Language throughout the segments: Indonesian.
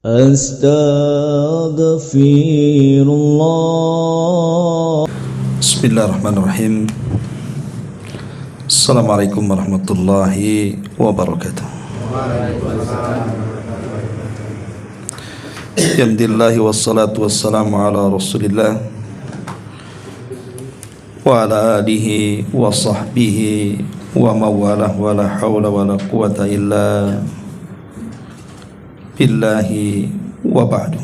Astaghfirullah. Bismillahirrahmanirrahim. Assalamualaikum warahmatullahi wabarakatuh. Alhamdulillah wassalatu wassalamu ala Rasulillah wa ala alihi wa sahbihi wa mawalah wa la hawla wa la quwata illa billahi wa ba'du.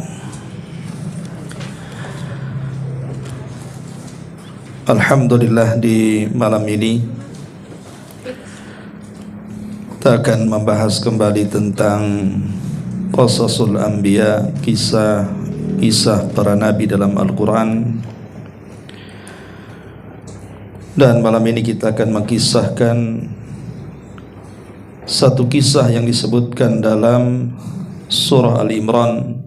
Alhamdulillah, di malam ini kita akan membahas kembali tentang Qasasul Anbiya, kisah para nabi dalam Al-Quran. Dan malam ini kita akan mengisahkan satu kisah yang disebutkan dalam surah Al-Imran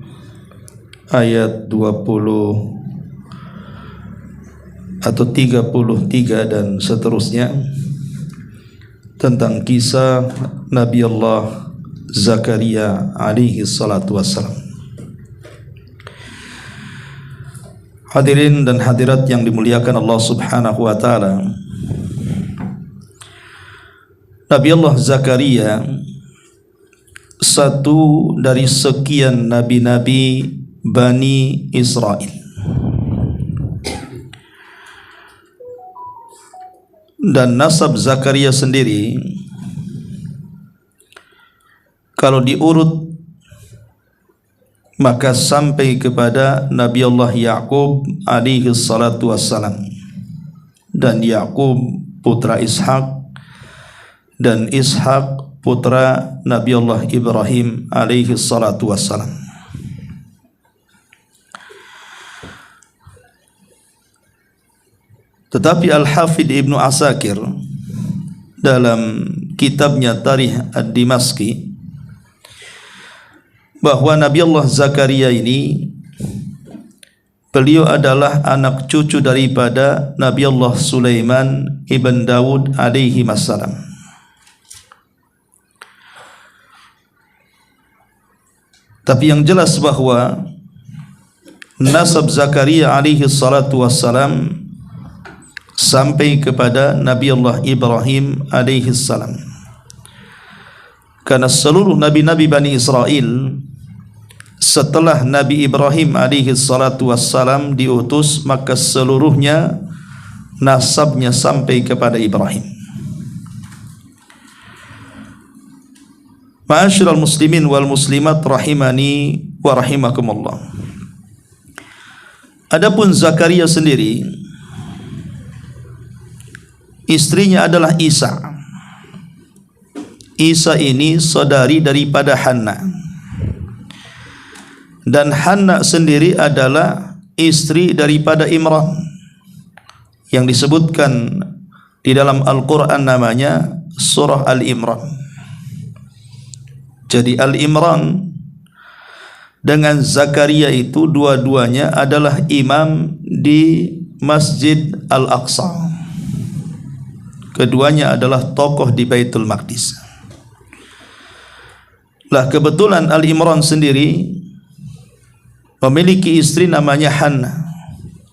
ayat 20 atau 33 dan seterusnya, tentang kisah Nabi Allah Zakaria alaihi salatu wassalam. Hadirin dan hadirat yang dimuliakan Allah subhanahu wa ta'ala, Nabi Allah Zakaria satu dari sekian nabi-nabi Bani Israel. Dan nasab Zakaria sendiri, kalau diurut, maka sampai kepada Nabi Allah Ya'qub alaihi salatu wassalam. Dan Ya'qub putra Ishak, dan Ishak putra Nabi Allah Ibrahim alaihi salatu wassalam. Tetapi Al-Hafidh Ibnu Asakir dalam kitabnya Tarikh Ad-Dimashqi bahwa Nabi Allah Zakaria ini, beliau adalah anak cucu daripada Nabi Allah Sulaiman ibn Daud alaihi wassalam. Tapi yang jelas bahwa nasab Zakaria alaihi salatu wassalam sampai kepada Nabi Allah Ibrahim alaihi salam. Karena seluruh nabi-nabi Bani Israel setelah Nabi Ibrahim alaihi salatu wassalam diutus, maka seluruhnya nasabnya sampai kepada Ibrahim. Ma'asyiral muslimin wal muslimat rahimani wa rahimakumullah. Adapun Zakaria sendiri, istrinya adalah Isa. Isa ini saudari daripada Hanna. Dan Hanna sendiri adalah istri daripada Imran, yang disebutkan di dalam Al-Quran namanya surah Al-Imran. Jadi Al-Imran dengan Zakaria itu dua-duanya adalah imam di Masjid Al-Aqsa. Keduanya adalah tokoh di Baitul Maqdis. Lah kebetulan Al-Imran sendiri memiliki istri namanya Hanna,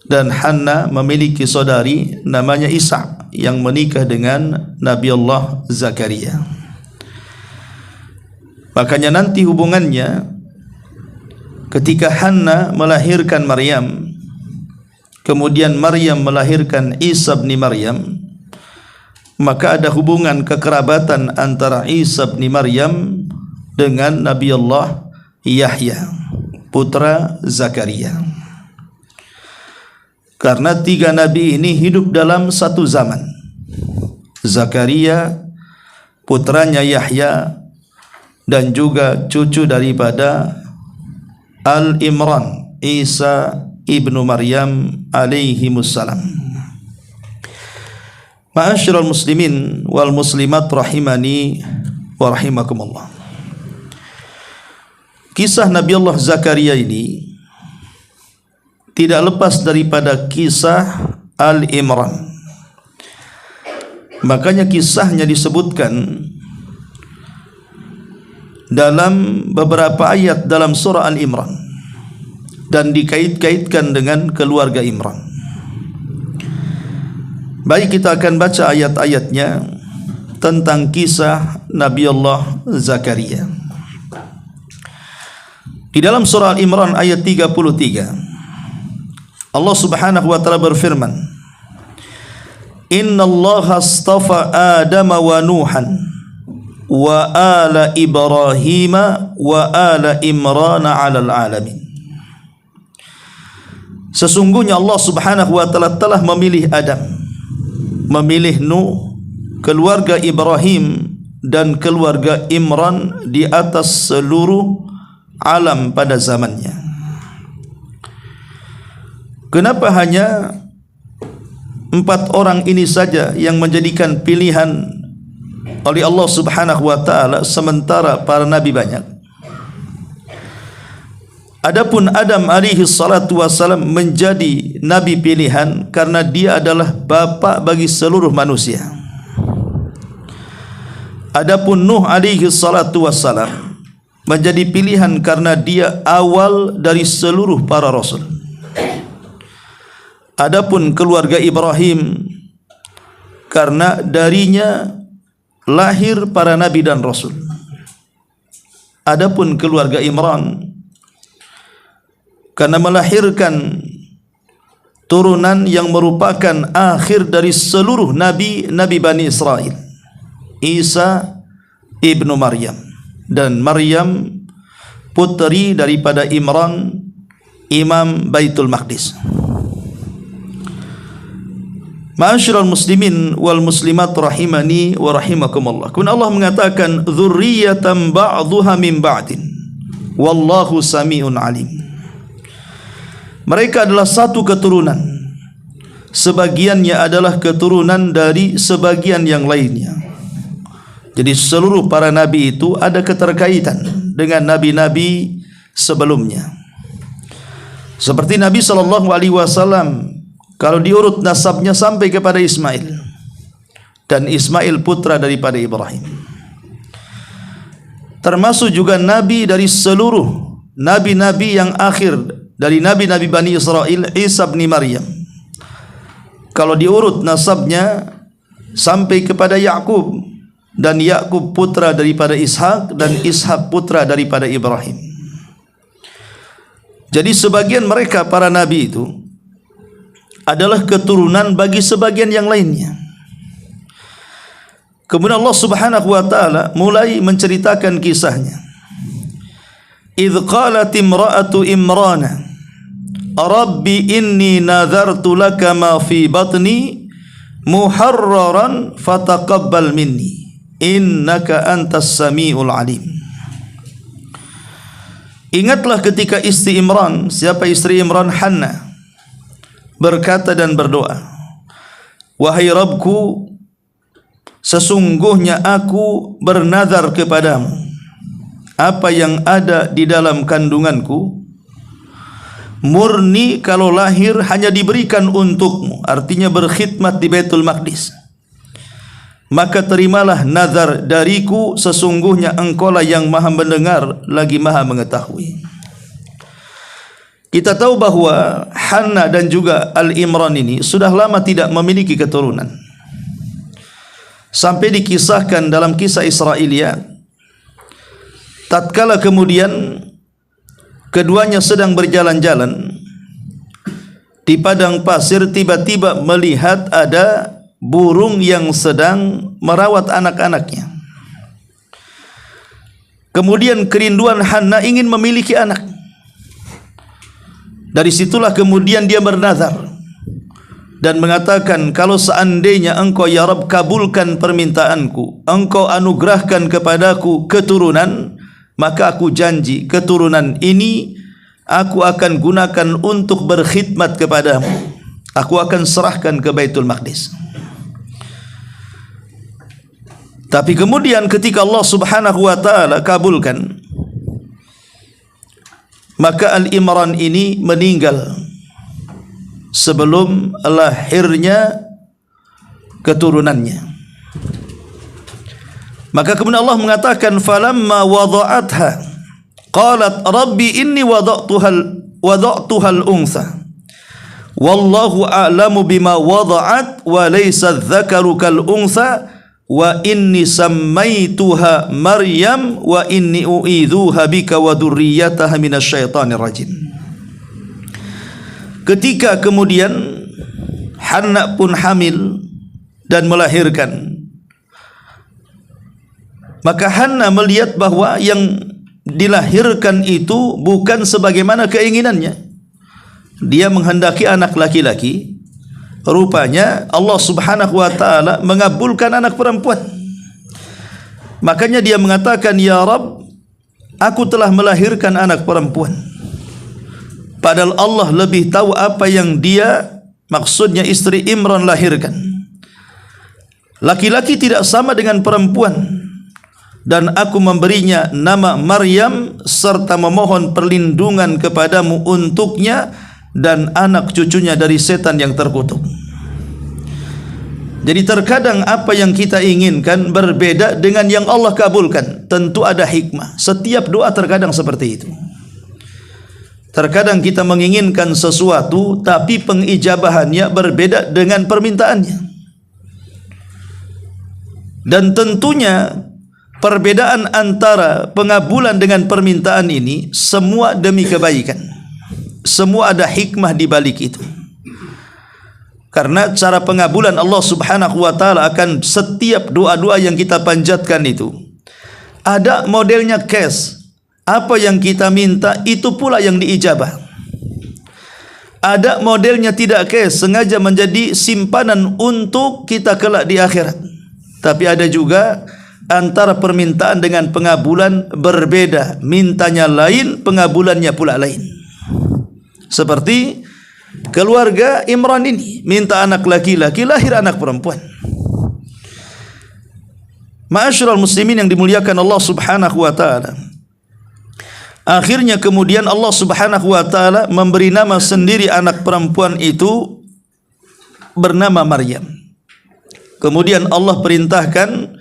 dan Hanna memiliki saudari namanya Isa yang menikah dengan Nabi Allah Zakaria. Makanya nanti hubungannya ketika Hanna melahirkan Maryam, kemudian Maryam melahirkan Isa bin Maryam, maka ada hubungan kekerabatan antara Isa bin Maryam dengan Nabi Allah Yahya putra Zakaria. Karena tiga nabi ini hidup dalam satu zaman. Zakaria, putranya Yahya, dan juga cucu daripada Al-Imran, Isa ibnu Maryam alaihimussalam. Ma'asyiral muslimin wal muslimat rahimani wa rahimakumullah. Kisah Nabi Allah Zakaria ini tidak lepas daripada kisah Al-Imran. Makanya kisahnya disebutkan dalam beberapa ayat dalam surah Al-Imran dan dikait-kaitkan dengan keluarga Imran. Baik, kita akan baca ayat-ayatnya tentang kisah Nabi Allah Zakaria. Di dalam surah Al-Imran ayat 33, Allah Subhanahu wa taala berfirman, Inna Allah astafa Adam wa Nuhan wa ala Ibrahim wa ala Imran 'alal alamin. Sesungguhnya Allah Subhanahu wa taala telah memilih Adam, memilih Nuh, keluarga Ibrahim dan keluarga Imran di atas seluruh alam pada zamannya. Kenapa hanya 4 orang ini saja yang menjadikan pilihan oleh Allah Subhanahu wa taala sementara para nabi banyak? Adapun Adam alaihi salatu wassalam menjadi nabi pilihan karena dia adalah bapa bagi seluruh manusia. Adapun Nuh alaihi salatu wassalam menjadi pilihan karena dia awal dari seluruh para rasul. Adapun keluarga Ibrahim karena darinya lahir para nabi dan rasul. Adapun keluarga Imran karena melahirkan turunan yang merupakan akhir dari seluruh nabi Bani Israel, Isa ibnu Maryam, dan Maryam putri daripada Imran, Imam Baitul Maqdis. Ma'asyiral muslimin wal muslimat rahimani wa rahimakumullah. Kemudian Allah mengatakan dzurriyyatan ba'dhuha min ba'din wallahu samiun alim. Mereka adalah satu keturunan, sebagiannya adalah keturunan dari sebagian yang lainnya. Jadi seluruh para nabi itu ada keterkaitan dengan nabi-nabi sebelumnya. Seperti Nabi SAW, kalau diurut nasabnya sampai kepada Ismail, dan Ismail putra daripada Ibrahim. Termasuk juga nabi dari seluruh nabi-nabi yang akhir dari nabi-nabi Bani Israel, Isa bin Maryam. Kalau diurut nasabnya sampai kepada Yakub, dan Yakub putra daripada Ishak, dan Ishak putra daripada Ibrahim. Jadi sebagian mereka para nabi itu adalah keturunan bagi sebagian yang lainnya. Kemudian Allah Subhanahu wa taala mulai menceritakan kisahnya. Idz qalat imra'atu Imrana Rabbi inni nadhartu laka ma fi batni muharraran fataqabbal minni innaka antas samiul alim. Ingatlah ketika istri Imran, siapa istri Imran? Hannah, berkata dan berdoa, wahai Rabbku, sesungguhnya aku bernazar kepadamu, apa yang ada di dalam kandunganku murni kalau lahir hanya diberikan untukmu, artinya berkhidmat di Baitul Maqdis. Maka terimalah nazar dariku, sesungguhnya engkaulah yang maha mendengar lagi maha mengetahui. Kita tahu bahwa Hannah dan juga Al-Imran ini sudah lama tidak memiliki keturunan. Sampai dikisahkan dalam kisah Israiliyat, tatkala kemudian keduanya sedang berjalan-jalan di padang pasir, tiba-tiba melihat ada burung yang sedang merawat anak-anaknya. Kemudian kerinduan Hannah ingin memiliki anak. Dari situlah kemudian dia bernazar dan mengatakan, kalau seandainya engkau ya Rabb kabulkan permintaanku, engkau anugerahkan kepadaku keturunan, maka aku janji keturunan ini aku akan gunakan untuk berkhidmat kepadamu. Aku akan serahkan ke Baitul Maqdis. Tapi kemudian ketika Allah Subhanahu wa taala kabulkan, maka Al-Imran ini meninggal sebelum lahirnya keturunannya. Maka kemudian Allah mengatakan, falamma wada'atha qalat rabbi inni wada'tuhal untha wallahu a'lamu bima wada'at wa laysa dzakaru kal untha wa inni sammaituha Maryam wa inni u'idzuha bika wa dzurriyyataha minasyaitonir rajim. Ketika kemudian Hanna pun hamil dan melahirkan, maka Hanna melihat bahwa yang dilahirkan itu bukan sebagaimana keinginannya. Dia menghendaki anak laki-laki, rupanya Allah Subhanahu wa taala mengabulkan anak perempuan. Makanya dia mengatakan, ya Rabb, aku telah melahirkan anak perempuan. Padahal Allah lebih tahu apa yang dia, maksudnya istri Imran, lahirkan. Laki-laki tidak sama dengan perempuan, dan aku memberinya nama Maryam serta memohon perlindungan kepadamu untuknya dan anak cucunya dari setan yang terkutuk. Jadi terkadang apa yang kita inginkan berbeda dengan yang Allah kabulkan. Tentu ada hikmah. Setiap doa terkadang seperti itu. Terkadang kita menginginkan sesuatu tapi pengijabahannya berbeda dengan permintaannya. Dan tentunya perbedaan antara pengabulan dengan permintaan ini semua demi kebaikan. Semua ada hikmah di balik itu. Karena cara pengabulan Allah Subhanahu wa taala akan setiap doa-doa yang kita panjatkan itu ada modelnya case. Apa yang kita minta itu pula yang diijabah. Ada modelnya tidak case, sengaja menjadi simpanan untuk kita kelak di akhirat. Tapi ada juga antara permintaan dengan pengabulan berbeda, mintanya lain, pengabulannya pula lain. Seperti keluarga Imran ini, minta anak laki-laki, lahir anak perempuan. Ma'asyiral muslimin yang dimuliakan Allah Subhanahu wa taala. Akhirnya kemudian Allah Subhanahu wa taala memberi nama sendiri anak perempuan itu bernama Maryam. Kemudian Allah perintahkan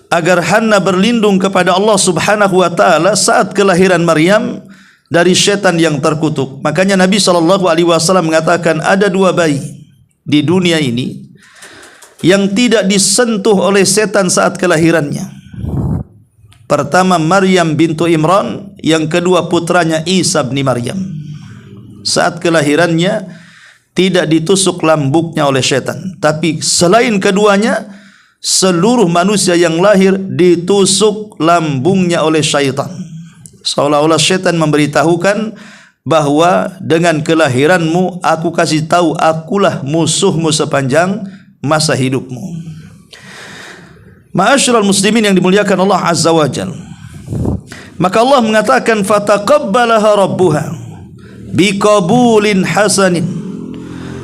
agar Hanna berlindung kepada Allah Subhanahu wa taala saat kelahiran Maryam dari syaitan yang terkutuk. Makanya Nabi SAW mengatakan ada dua bayi di dunia ini yang tidak disentuh oleh setan saat kelahirannya. Pertama Maryam bintu Imran, yang kedua putranya Isa bin Maryam. Saat kelahirannya tidak ditusuk lambuknya oleh syaitan. Tapi selain keduanya, seluruh manusia yang lahir ditusuk lambungnya oleh syaitan. Seolah-olah syaitan memberitahukan bahwa dengan kelahiranmu aku kasih tahu akulah musuhmu sepanjang masa hidupmu. Ma'asyiral muslimin yang dimuliakan Allah Azza wa Jalla. Maka Allah mengatakan fataqabbalaha rabbuha biqabulin hasanin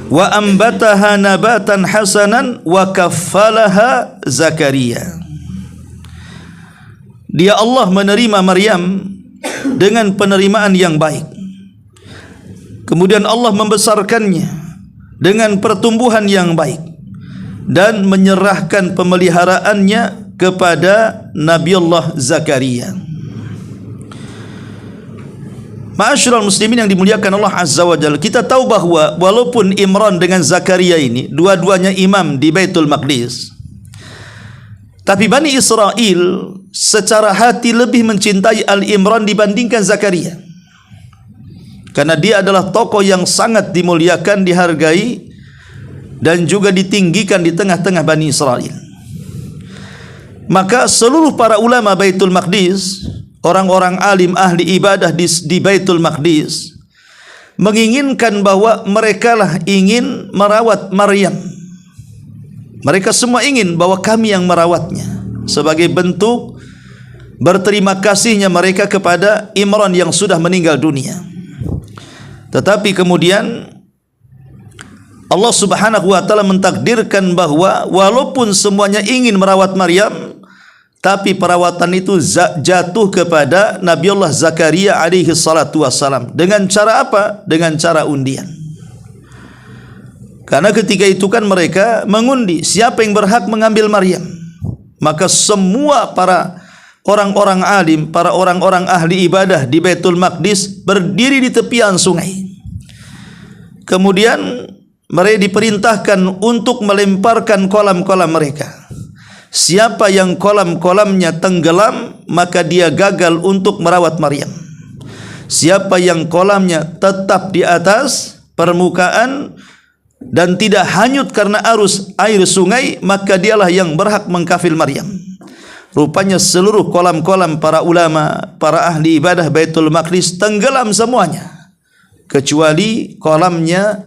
wa ambataha nabatan hasanan wa kaffalaha Zakaria. Dia Allah menerima Maryam dengan penerimaan yang baik. Kemudian Allah membesarkannya dengan pertumbuhan yang baik dan menyerahkan pemeliharaannya kepada Nabi Allah Zakaria. Ma'asyiral muslimin yang dimuliakan Allah Azza wa Jalla, kita tahu bahwa walaupun Imran dengan Zakaria ini dua-duanya imam di Baitul Maqdis, tapi Bani Israel secara hati lebih mencintai Al-Imran dibandingkan Zakaria. Karena dia adalah tokoh yang sangat dimuliakan, dihargai dan juga ditinggikan di tengah-tengah Bani Israel. Maka seluruh para ulama Baitul Maqdis, orang-orang alim ahli ibadah di Baitul Maqdis, menginginkan bahwa mereka lah ingin merawat Maryam. Mereka semua ingin bahwa kami yang merawatnya, sebagai bentuk berterima kasihnya mereka kepada Imran yang sudah meninggal dunia. Tetapi kemudian Allah Subhanahu wa taala mentakdirkan bahwa walaupun semuanya ingin merawat Maryam, tapi perawatan itu jatuh kepada Nabi Allah Zakaria alaihi salatu wassalam. Dengan cara apa? Dengan cara undian. Karena ketika itu kan mereka mengundi siapa yang berhak mengambil Maryam. maka semua para orang-orang alim, para orang-orang ahli ibadah di Baitul Maqdis berdiri di tepian sungai. Kemudian mereka diperintahkan untuk melemparkan kolam-kolam mereka. Siapa yang kolam-kolamnya tenggelam, maka dia gagal untuk merawat Maryam. Siapa yang kolamnya tetap di atas permukaan dan tidak hanyut karena arus air sungai, maka dialah yang berhak mengkafil Maryam. Rupanya seluruh kolam-kolam para ulama, para ahli ibadah Baitul Maqdis tenggelam semuanya, kecuali kolamnya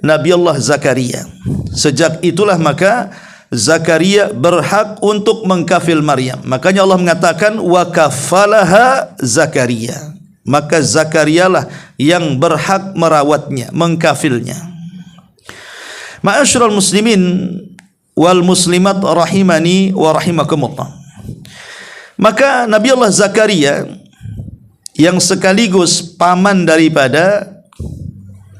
Nabi Allah Zakaria. Sejak itulah maka Zakaria berhak untuk mengkafil Maryam. Makanya Allah mengatakan wa kafalaha Zakaria. Maka Zakarialah yang berhak merawatnya, mengkafilnya. Ma'asyiral muslimin wal muslimat rahimani wa rahimakumullah. Maka Nabi Allah Zakaria yang sekaligus paman daripada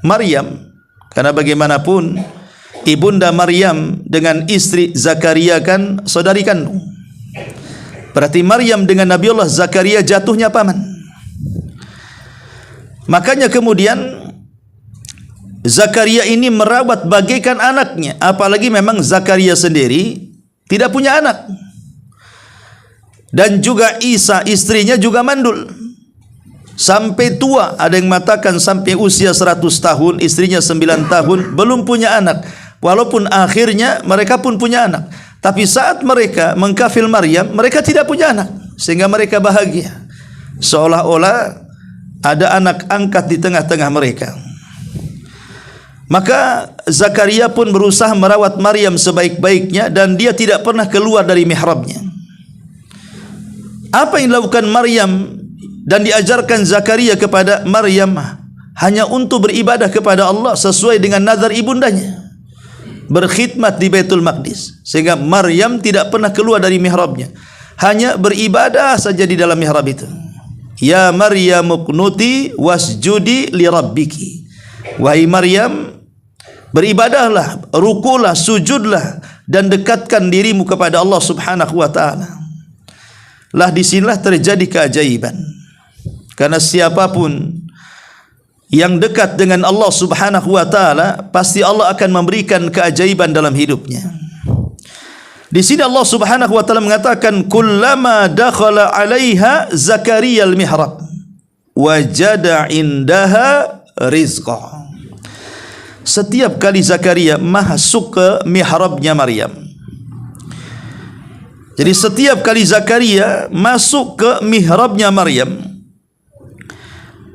Maryam, karena bagaimanapun ibunda Maryam dengan istri Zakaria kan saudari kandung. Berarti Maryam dengan Nabi Allah Zakaria jatuhnya paman. Makanya kemudian Zakaria ini merawat bagaikan anaknya, apalagi memang Zakaria sendiri tidak punya anak. Dan juga Isa istrinya juga mandul sampai tua. Ada yang mengatakan sampai usia 100 tahun, istrinya 9 tahun, belum punya anak. Walaupun akhirnya mereka pun punya anak, tapi saat mereka mengkafil Maryam, mereka tidak punya anak, sehingga mereka bahagia, seolah-olah ada anak angkat di tengah-tengah mereka. Maka Zakaria pun berusaha merawat Maryam sebaik-baiknya, dan dia tidak pernah keluar dari mihrabnya. Apa yang dilakukan Maryam dan diajarkan Zakaria kepada Maryam hanya untuk beribadah kepada Allah sesuai dengan nazar ibundanya, berkhidmat di Baitul Maqdis, sehingga Maryam tidak pernah keluar dari mihrabnya, hanya beribadah saja di dalam mihrab itu. Ya Maryam uqnuti wasjudi li rabbiki. Wahai Maryam, beribadahlah, rukulah, sujudlah, dan dekatkan dirimu kepada Allah Subhanahu wa taala. Lah disinilah terjadi keajaiban. Karena siapapun yang dekat dengan Allah Subhanahu wa taala, pasti Allah akan memberikan keajaiban dalam hidupnya. Di sini Allah Subhanahu wa taala mengatakan kullama dakhala 'alaiha Zakaria al-mihrab wajada 'indaha rizqa. Setiap kali Zakaria masuk ke mihrabnya Maryam. Jadi setiap kali Zakaria masuk ke mihrabnya Maryam,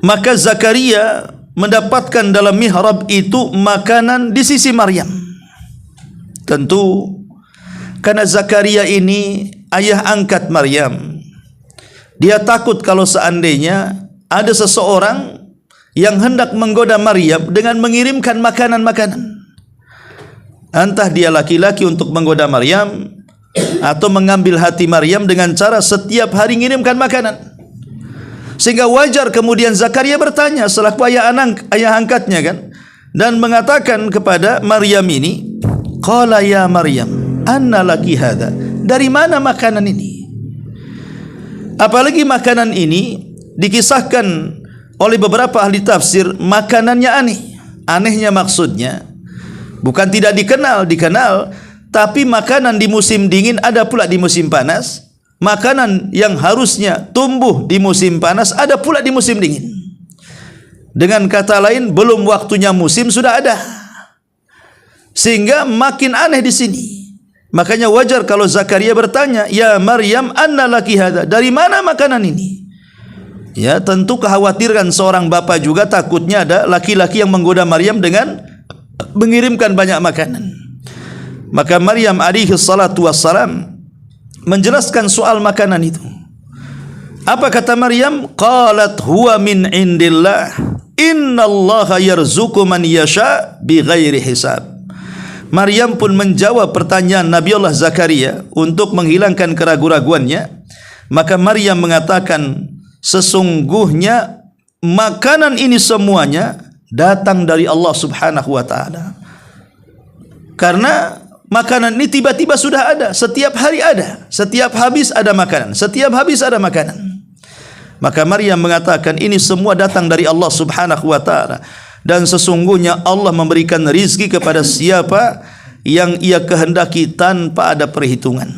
maka Zakaria mendapatkan dalam mihrab itu makanan di sisi Maryam. Tentu karena Zakaria ini ayah angkat Maryam, dia takut kalau seandainya ada seseorang yang hendak menggoda Maryam dengan mengirimkan makanan-makanan. Entah dia laki-laki untuk menggoda Maryam, atau mengambil hati Maryam dengan cara setiap hari mengirimkan makanan. Sehingga wajar kemudian Zakaria bertanya selaku ayah angkatnya kan, dan mengatakan kepada Maryam ini, qala ya Maryam anna laki hadha, dari mana makanan ini? Apalagi makanan ini dikisahkan oleh beberapa ahli tafsir makanannya aneh. Anehnya maksudnya bukan tidak dikenal, tapi makanan di musim dingin ada pula di musim panas. Makanan yang harusnya tumbuh di musim panas ada pula di musim dingin. Dengan kata lain, belum waktunya musim sudah ada. Sehingga makin aneh di sini. Makanya wajar kalau Zakaria bertanya, "Ya Maryam, anna laki hadza?" Dari mana makanan ini? Ya, tentu kekhawatiran seorang bapa juga, takutnya ada laki-laki yang menggoda Maryam dengan mengirimkan banyak makanan. Maka Maryam alaihi salatu wassalam menjelaskan soal makanan itu. Apa kata Maryam? Qalat huwa min indillah, innallaha yarzuqu man yasha bighairi hisab. Maryam pun menjawab pertanyaan Nabi Allah Zakaria untuk menghilangkan keraguan-raguannya. Maka Maryam mengatakan, sesungguhnya makanan ini semuanya datang dari Allah Subhanahu wa taala. Karena makanan ini tiba-tiba sudah ada, setiap hari ada, setiap habis ada makanan, setiap habis ada makanan. Maka Maryam mengatakan, ini semua datang dari Allah Subhanahu wa taala, dan sesungguhnya Allah memberikan rizki kepada siapa yang Ia kehendaki tanpa ada perhitungan.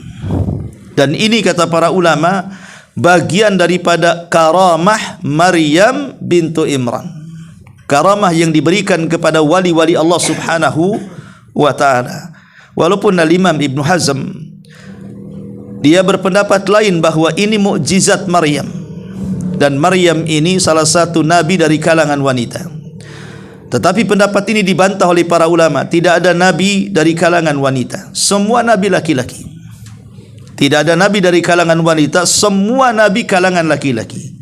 Dan ini kata para ulama bagian daripada karamah Maryam bintu Imran, karamah yang diberikan kepada wali-wali Allah Subhanahu wa taala. Walaupun Al-Imam Ibn Hazm dia berpendapat lain bahawa ini mukjizat Maryam, dan Maryam ini salah satu nabi dari kalangan wanita. Tetapi pendapat ini dibantah oleh para ulama. Tidak ada nabi dari kalangan wanita, semua nabi laki-laki. Tidak ada nabi dari kalangan wanita, semua nabi kalangan laki-laki.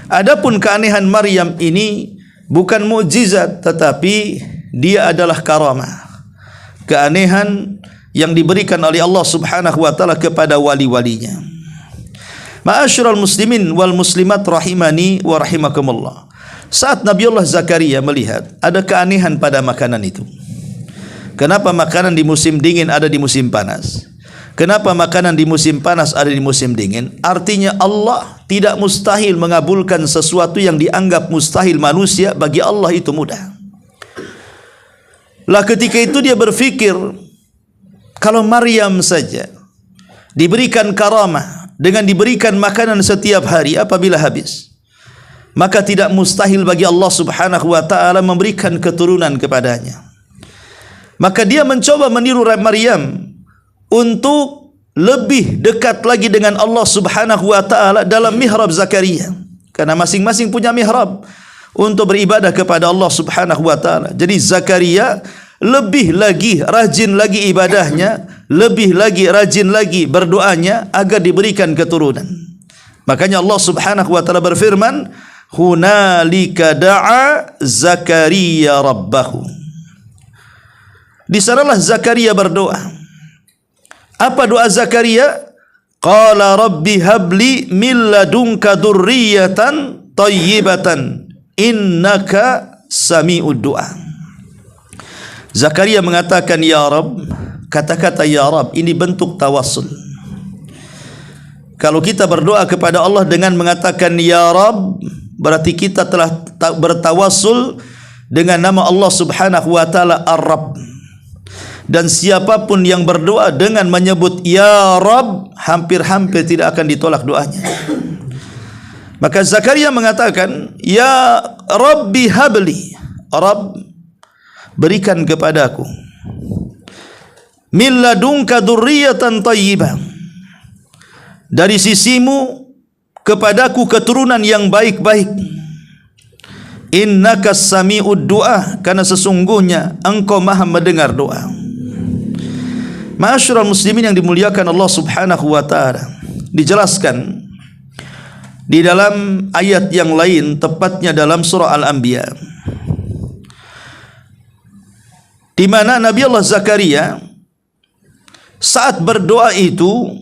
Adapun keanehan Maryam ini bukan mukjizat, tetapi dia adalah karamah, keanehan yang diberikan oleh Allah Subhanahu wa taala kepada wali-walinya. Ma'asyiral muslimin wal muslimat rahimani wa rahimakumullah. Saat Nabiullah Zakaria melihat ada keanehan pada makanan itu. Kenapa makanan di musim dingin ada di musim panas? Kenapa makanan di musim panas ada di musim dingin? Artinya Allah tidak mustahil mengabulkan sesuatu yang dianggap mustahil manusia, bagi Allah itu mudah. Lah ketika itu dia berfikir, kalau Maryam saja diberikan karamah dengan diberikan makanan setiap hari apabila habis, maka tidak mustahil bagi Allah Subhanahu wa taala memberikan keturunan kepadanya. Maka dia mencoba meniru Maryam untuk lebih dekat lagi dengan Allah Subhanahu wa taala dalam mihrab Zakaria, karena masing-masing punya mihrab untuk beribadah kepada Allah Subhanahu wa taala. Jadi Zakaria lebih lagi rajin lagi ibadahnya, lebih lagi rajin lagi berdoanya agar diberikan keturunan. Makanya Allah Subhanahu wa taala berfirman, hunalika da'a Zakaria rabbahu. Di sanalah Zakaria berdoa. Apa doa Zakaria? Qala rabbi habli min ladunka dzurriyyatan thayyibatan innaka sami'ud du'a. Zakaria mengatakan, ya Rabb, kata-kata ya Rabb ini bentuk tawassul. Kalau kita berdoa kepada Allah dengan mengatakan ya Rabb, berarti kita telah bertawassul dengan nama Allah Subhanahu wa taala Ar-Rabb. Dan siapapun yang berdoa dengan menyebut ya Rabb, hampir-hampir tidak akan ditolak doanya. Maka Zakaria mengatakan, ya Rabbi habli, Rabb berikan kepadaku min ladunka dzurriyyatan thayyibah, dari sisimu kepadaku keturunan yang baik-baik. Innaka sami'ud du'a, karena sesungguhnya engkau maha mendengar doa. Ma'asyiral muslimin yang dimuliakan Allah Subhanahu wa taala, dijelaskan di dalam ayat yang lain, tepatnya dalam surah Al-Anbiya, di mana Nabi Allah Zakaria saat berdoa itu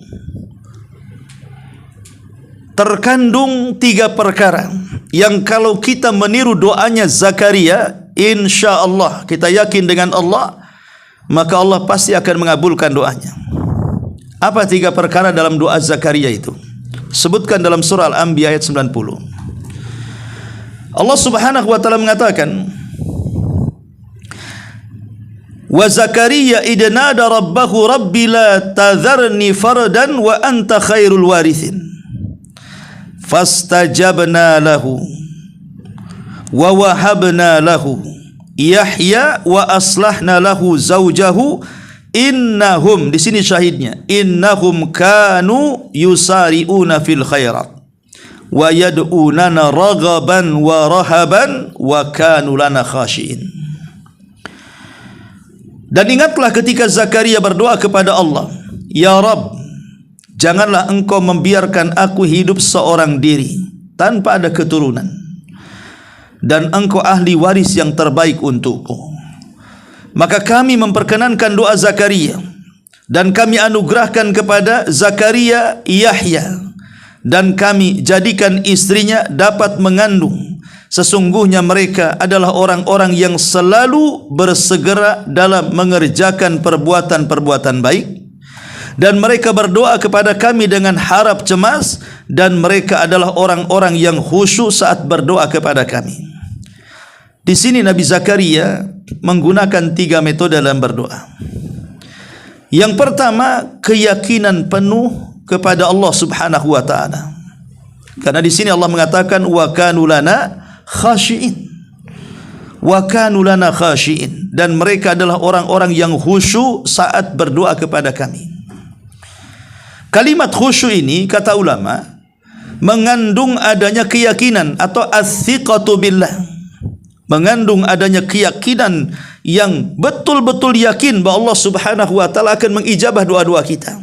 terkandung 3 perkara yang kalau kita meniru doanya Zakaria, insya-Allah kita yakin dengan Allah, maka Allah pasti akan mengabulkan doanya. Apa 3 perkara dalam doa Zakaria itu? Sebutkan dalam surah Al-Anbiya ayat 90. Allah Subhanahu wa taala mengatakan, wa Zakaria idnada rabbahu rabbi la tadharni fardan wa anta khairul warithin fastajabna lahu wa wahabna lahu Yahya wa aslahna lahu zawjahu innahum, di sini syahidnya, innahum kanu yusari'una fil khairat wa yad'unana raghaban wa rahaban wa kanu lana khashiin. Dan ingatlah ketika Zakaria berdoa kepada Allah, ya Rabb, janganlah engkau membiarkan aku hidup seorang diri tanpa ada keturunan, dan engkau ahli waris yang terbaik untukku. Maka kami memperkenankan doa Zakaria, dan kami anugerahkan kepada Zakaria Yahya, dan kami jadikan istrinya dapat mengandung Sesungguhnya mereka adalah orang-orang yang selalu bersegera dalam mengerjakan perbuatan-perbuatan baik, dan mereka berdoa kepada kami dengan harap cemas, dan mereka adalah orang-orang yang khusyuk saat berdoa kepada kami. Di sini Nabi Zakaria menggunakan 3 metode dalam berdoa. Yang pertama, keyakinan penuh kepada Allah Subhanahu wa taala. Karena di sini Allah mengatakan wa kanu lana khashiin. Wa kanu lana khashiin, dan mereka adalah orang-orang yang khusyuk saat berdoa kepada kami. Kalimat khusyuk ini kata ulama mengandung adanya keyakinan atau as-siqatu billah. Mengandung adanya keyakinan yang betul-betul yakin bahwa Allah Subhanahu wa taala akan mengijabah doa-doa kita.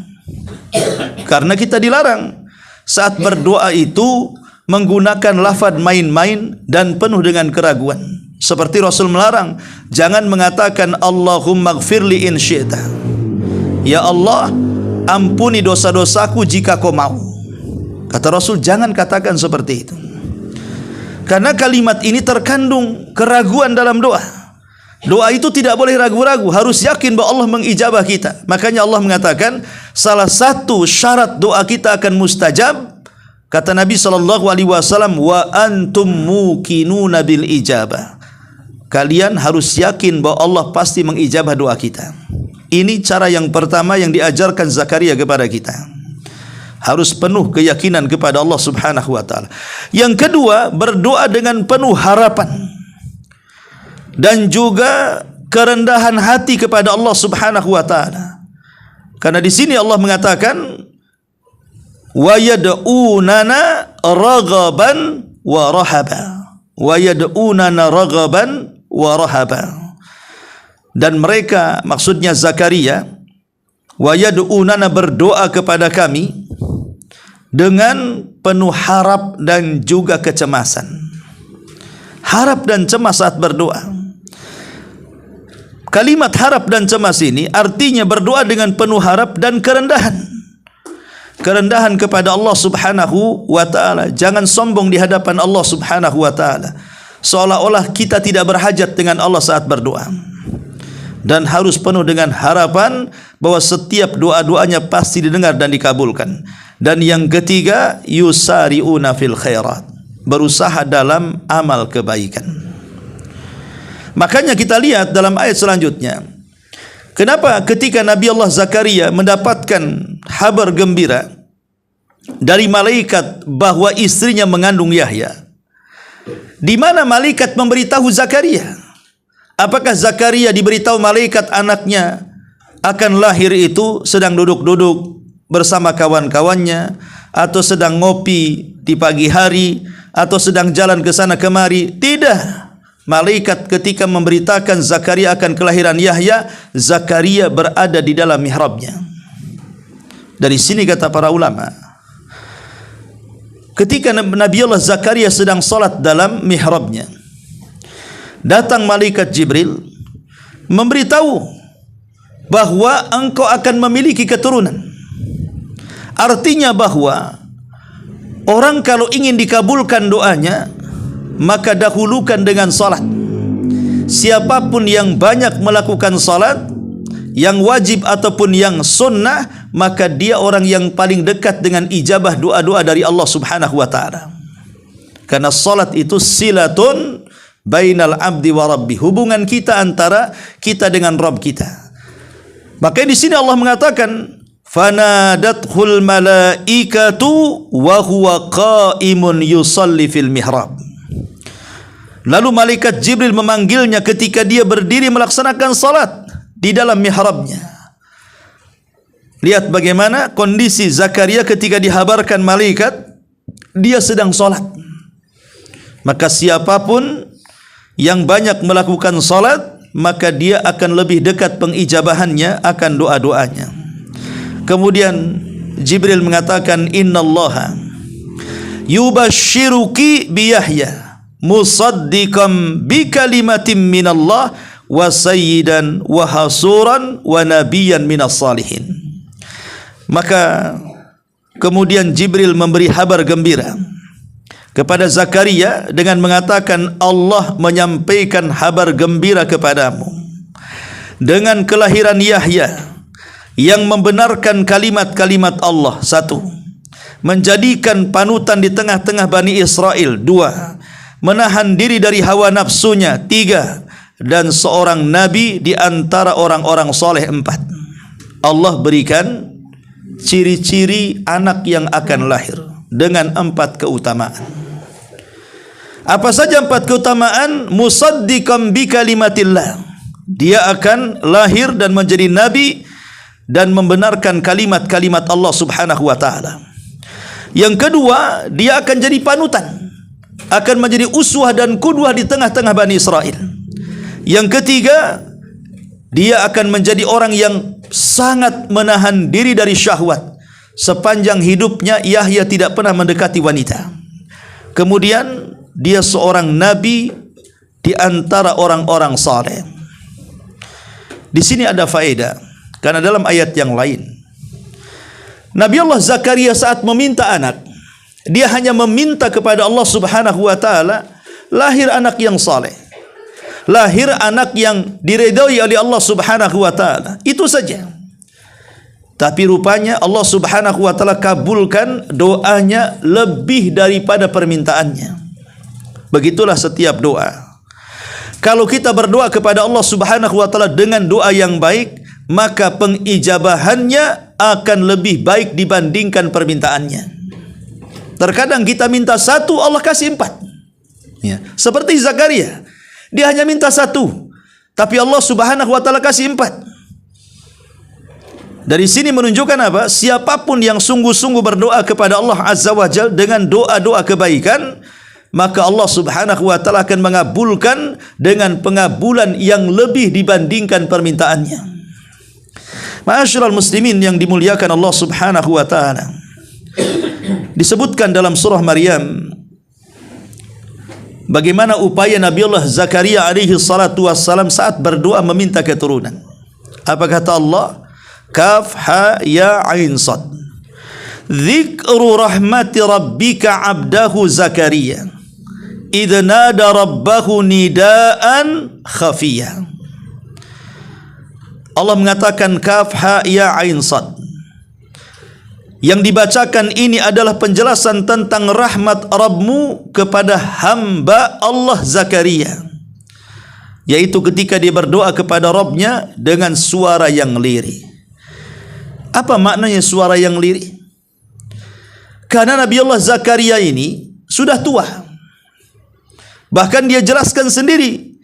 Karena kita dilarang saat berdoa itu menggunakan lafaz main-main dan penuh dengan keraguan. Seperti Rasul melarang, jangan mengatakan Allahumma gfirli in syi'ta. Ya Allah, ampuni dosa-dosaku jika kau mau. Kata Rasul, jangan katakan seperti itu. Karena kalimat ini terkandung keraguan dalam doa. Doa itu tidak boleh ragu-ragu, harus yakin bahwa Allah mengijabah kita. Makanya Allah mengatakan salah satu syarat doa kita akan mustajab, kata Nabi SAW, wa antum muqinuna bil ijabah. Kalian harus yakin bahwa Allah pasti mengijabah doa kita. Ini cara yang pertama yang diajarkan Zakaria kepada kita. Harus penuh keyakinan kepada Allah Subhanahu wa taala. Yang kedua, berdoa dengan penuh harapan dan juga kerendahan hati kepada Allah Subhanahu wa taala. Karena di sini Allah mengatakan wa yad'unana raghaban wa rahaba. Wa yad'unana raghaban wa rahaba. Dan mereka, maksudnya Zakaria, wa yad'unana, berdoa kepada kami dengan penuh harap dan juga kecemasan. Harap dan cemas saat berdoa. Kalimat harap dan cemas ini artinya berdoa dengan penuh harap dan kerendahan. Kerendahan kepada Allah Subhanahu wa taala. Jangan sombong di hadapan Allah Subhanahu wa taala, seolah-olah kita tidak berhajat dengan Allah saat berdoa. Dan harus penuh dengan harapan bahwa setiap doa-doanya pasti didengar dan dikabulkan. Dan yang ketiga, yusari'una fil khairat, berusaha dalam amal kebaikan. Makanya kita lihat dalam ayat selanjutnya, kenapa ketika Nabi Allah Zakaria mendapatkan kabar gembira dari malaikat bahwa istrinya mengandung Yahya, di mana malaikat memberitahu Zakaria? Apakah Zakaria diberitahu malaikat anaknya akan lahir itu sedang duduk-duduk bersama kawan-kawannya, atau sedang ngopi di pagi hari, atau sedang jalan ke sana kemari? Tidak. Malaikat ketika memberitakan Zakaria akan kelahiran Yahya, Zakaria berada di dalam mihrabnya. Dari sini kata para ulama, ketika Nabi Allah Zakaria sedang salat dalam mihrabnya, datang malaikat Jibril memberitahu bahwa engkau akan memiliki keturunan. Artinya bahwa orang kalau ingin dikabulkan doanya, maka dahulukan dengan salat. Siapapun yang banyak melakukan salat, yang wajib ataupun yang sunnah, maka dia orang yang paling dekat dengan ijabah doa-doa dari Allah Subhanahu wa taala. Karena salat itu silatun bainal abdi wa rabbi, hubungan kita antara kita dengan Rabb kita. Maka di sini Allah mengatakan fanadathul malaikatu wa huwa qaimun yusalli fil mihrab. Lalu malaikat Jibril memanggilnya ketika dia berdiri melaksanakan salat di dalam mihrabnya. Lihat bagaimana kondisi Zakaria ketika dihabarkan malaikat dia sedang salat. Maka siapapun yang banyak melakukan salat, maka dia akan lebih dekat pengijabahannya akan doa-doanya. Kemudian Jibril mengatakan innallaha yubashshiruki bi Yahya musaddiqan bi kalimatin minallah wa sayyidan wa hasuran wa nabiyyan minas salihin. Maka kemudian Jibril memberi kabar gembira kepada Zakaria dengan mengatakan, Allah menyampaikan kabar gembira kepadamu dengan kelahiran Yahya yang membenarkan kalimat-kalimat Allah. 1. Menjadikan panutan di tengah-tengah Bani Israel. 2. Menahan diri dari hawa nafsunya. 3. Dan seorang nabi di antara orang-orang soleh. 4. Allah berikan ciri-ciri anak yang akan lahir dengan 4 keutamaan. Apa saja 4 keutamaan? Musaddiqan bi kalimatillah, dia akan lahir dan menjadi nabi dan membenarkan kalimat-kalimat Allah Subhanahu wa taala. Yang kedua, dia akan jadi panutan, akan menjadi uswah dan qudwah di tengah-tengah Bani Israel. Yang ketiga, dia akan menjadi orang yang sangat menahan diri dari syahwat. Sepanjang hidupnya Yahya tidak pernah mendekati wanita. Kemudian dia seorang nabi di antara orang-orang saleh. Di sini ada faedah, karena dalam ayat yang lain Nabi Allah Zakaria saat meminta anak, dia hanya meminta kepada Allah Subhanahu wa taala lahir anak yang saleh, lahir anak yang diridhai oleh Allah Subhanahu wa taala. Itu saja. Tapi rupanya Allah Subhanahu wa taala kabulkan doanya lebih daripada permintaannya. Begitulah setiap doa. Kalau kita berdoa kepada Allah Subhanahu wa taala dengan doa yang baik, maka pengijabahannya akan lebih baik dibandingkan permintaannya. Terkadang kita minta 1, Allah kasih 4. Ya, seperti Zakaria, dia hanya minta 1, tapi Allah Subhanahu wa taala kasih 4. Dari sini menunjukkan apa? Siapapun yang sungguh-sungguh berdoa kepada Allah Azza wa Jalla dengan doa-doa kebaikan, maka Allah Subhanahu wa taala akan mengabulkan dengan pengabulan yang lebih dibandingkan permintaannya. Ma'asyiral muslimin yang dimuliakan Allah Subhanahu wa taala, disebutkan dalam surah Maryam bagaimana upaya Nabi Allah Zakaria alaihi salatu wassalam saat berdoa meminta keturunan. Apa kata Allah? Kaf ha ya ain sad. Dzikru rahmati rabbika 'abdahu Zakaria idh nada rabbahu nidaan khafiyya. Allah mengatakan kaf ha ya ain sad. Yang dibacakan ini adalah penjelasan tentang rahmat Rabbmu kepada hamba Allah Zakaria, yaitu ketika dia berdoa kepada Rabbnya dengan suara yang lirih. Apa maknanya suara yang lirih? Karena Nabi Allah Zakaria ini sudah tua. Bahkan dia jelaskan sendiri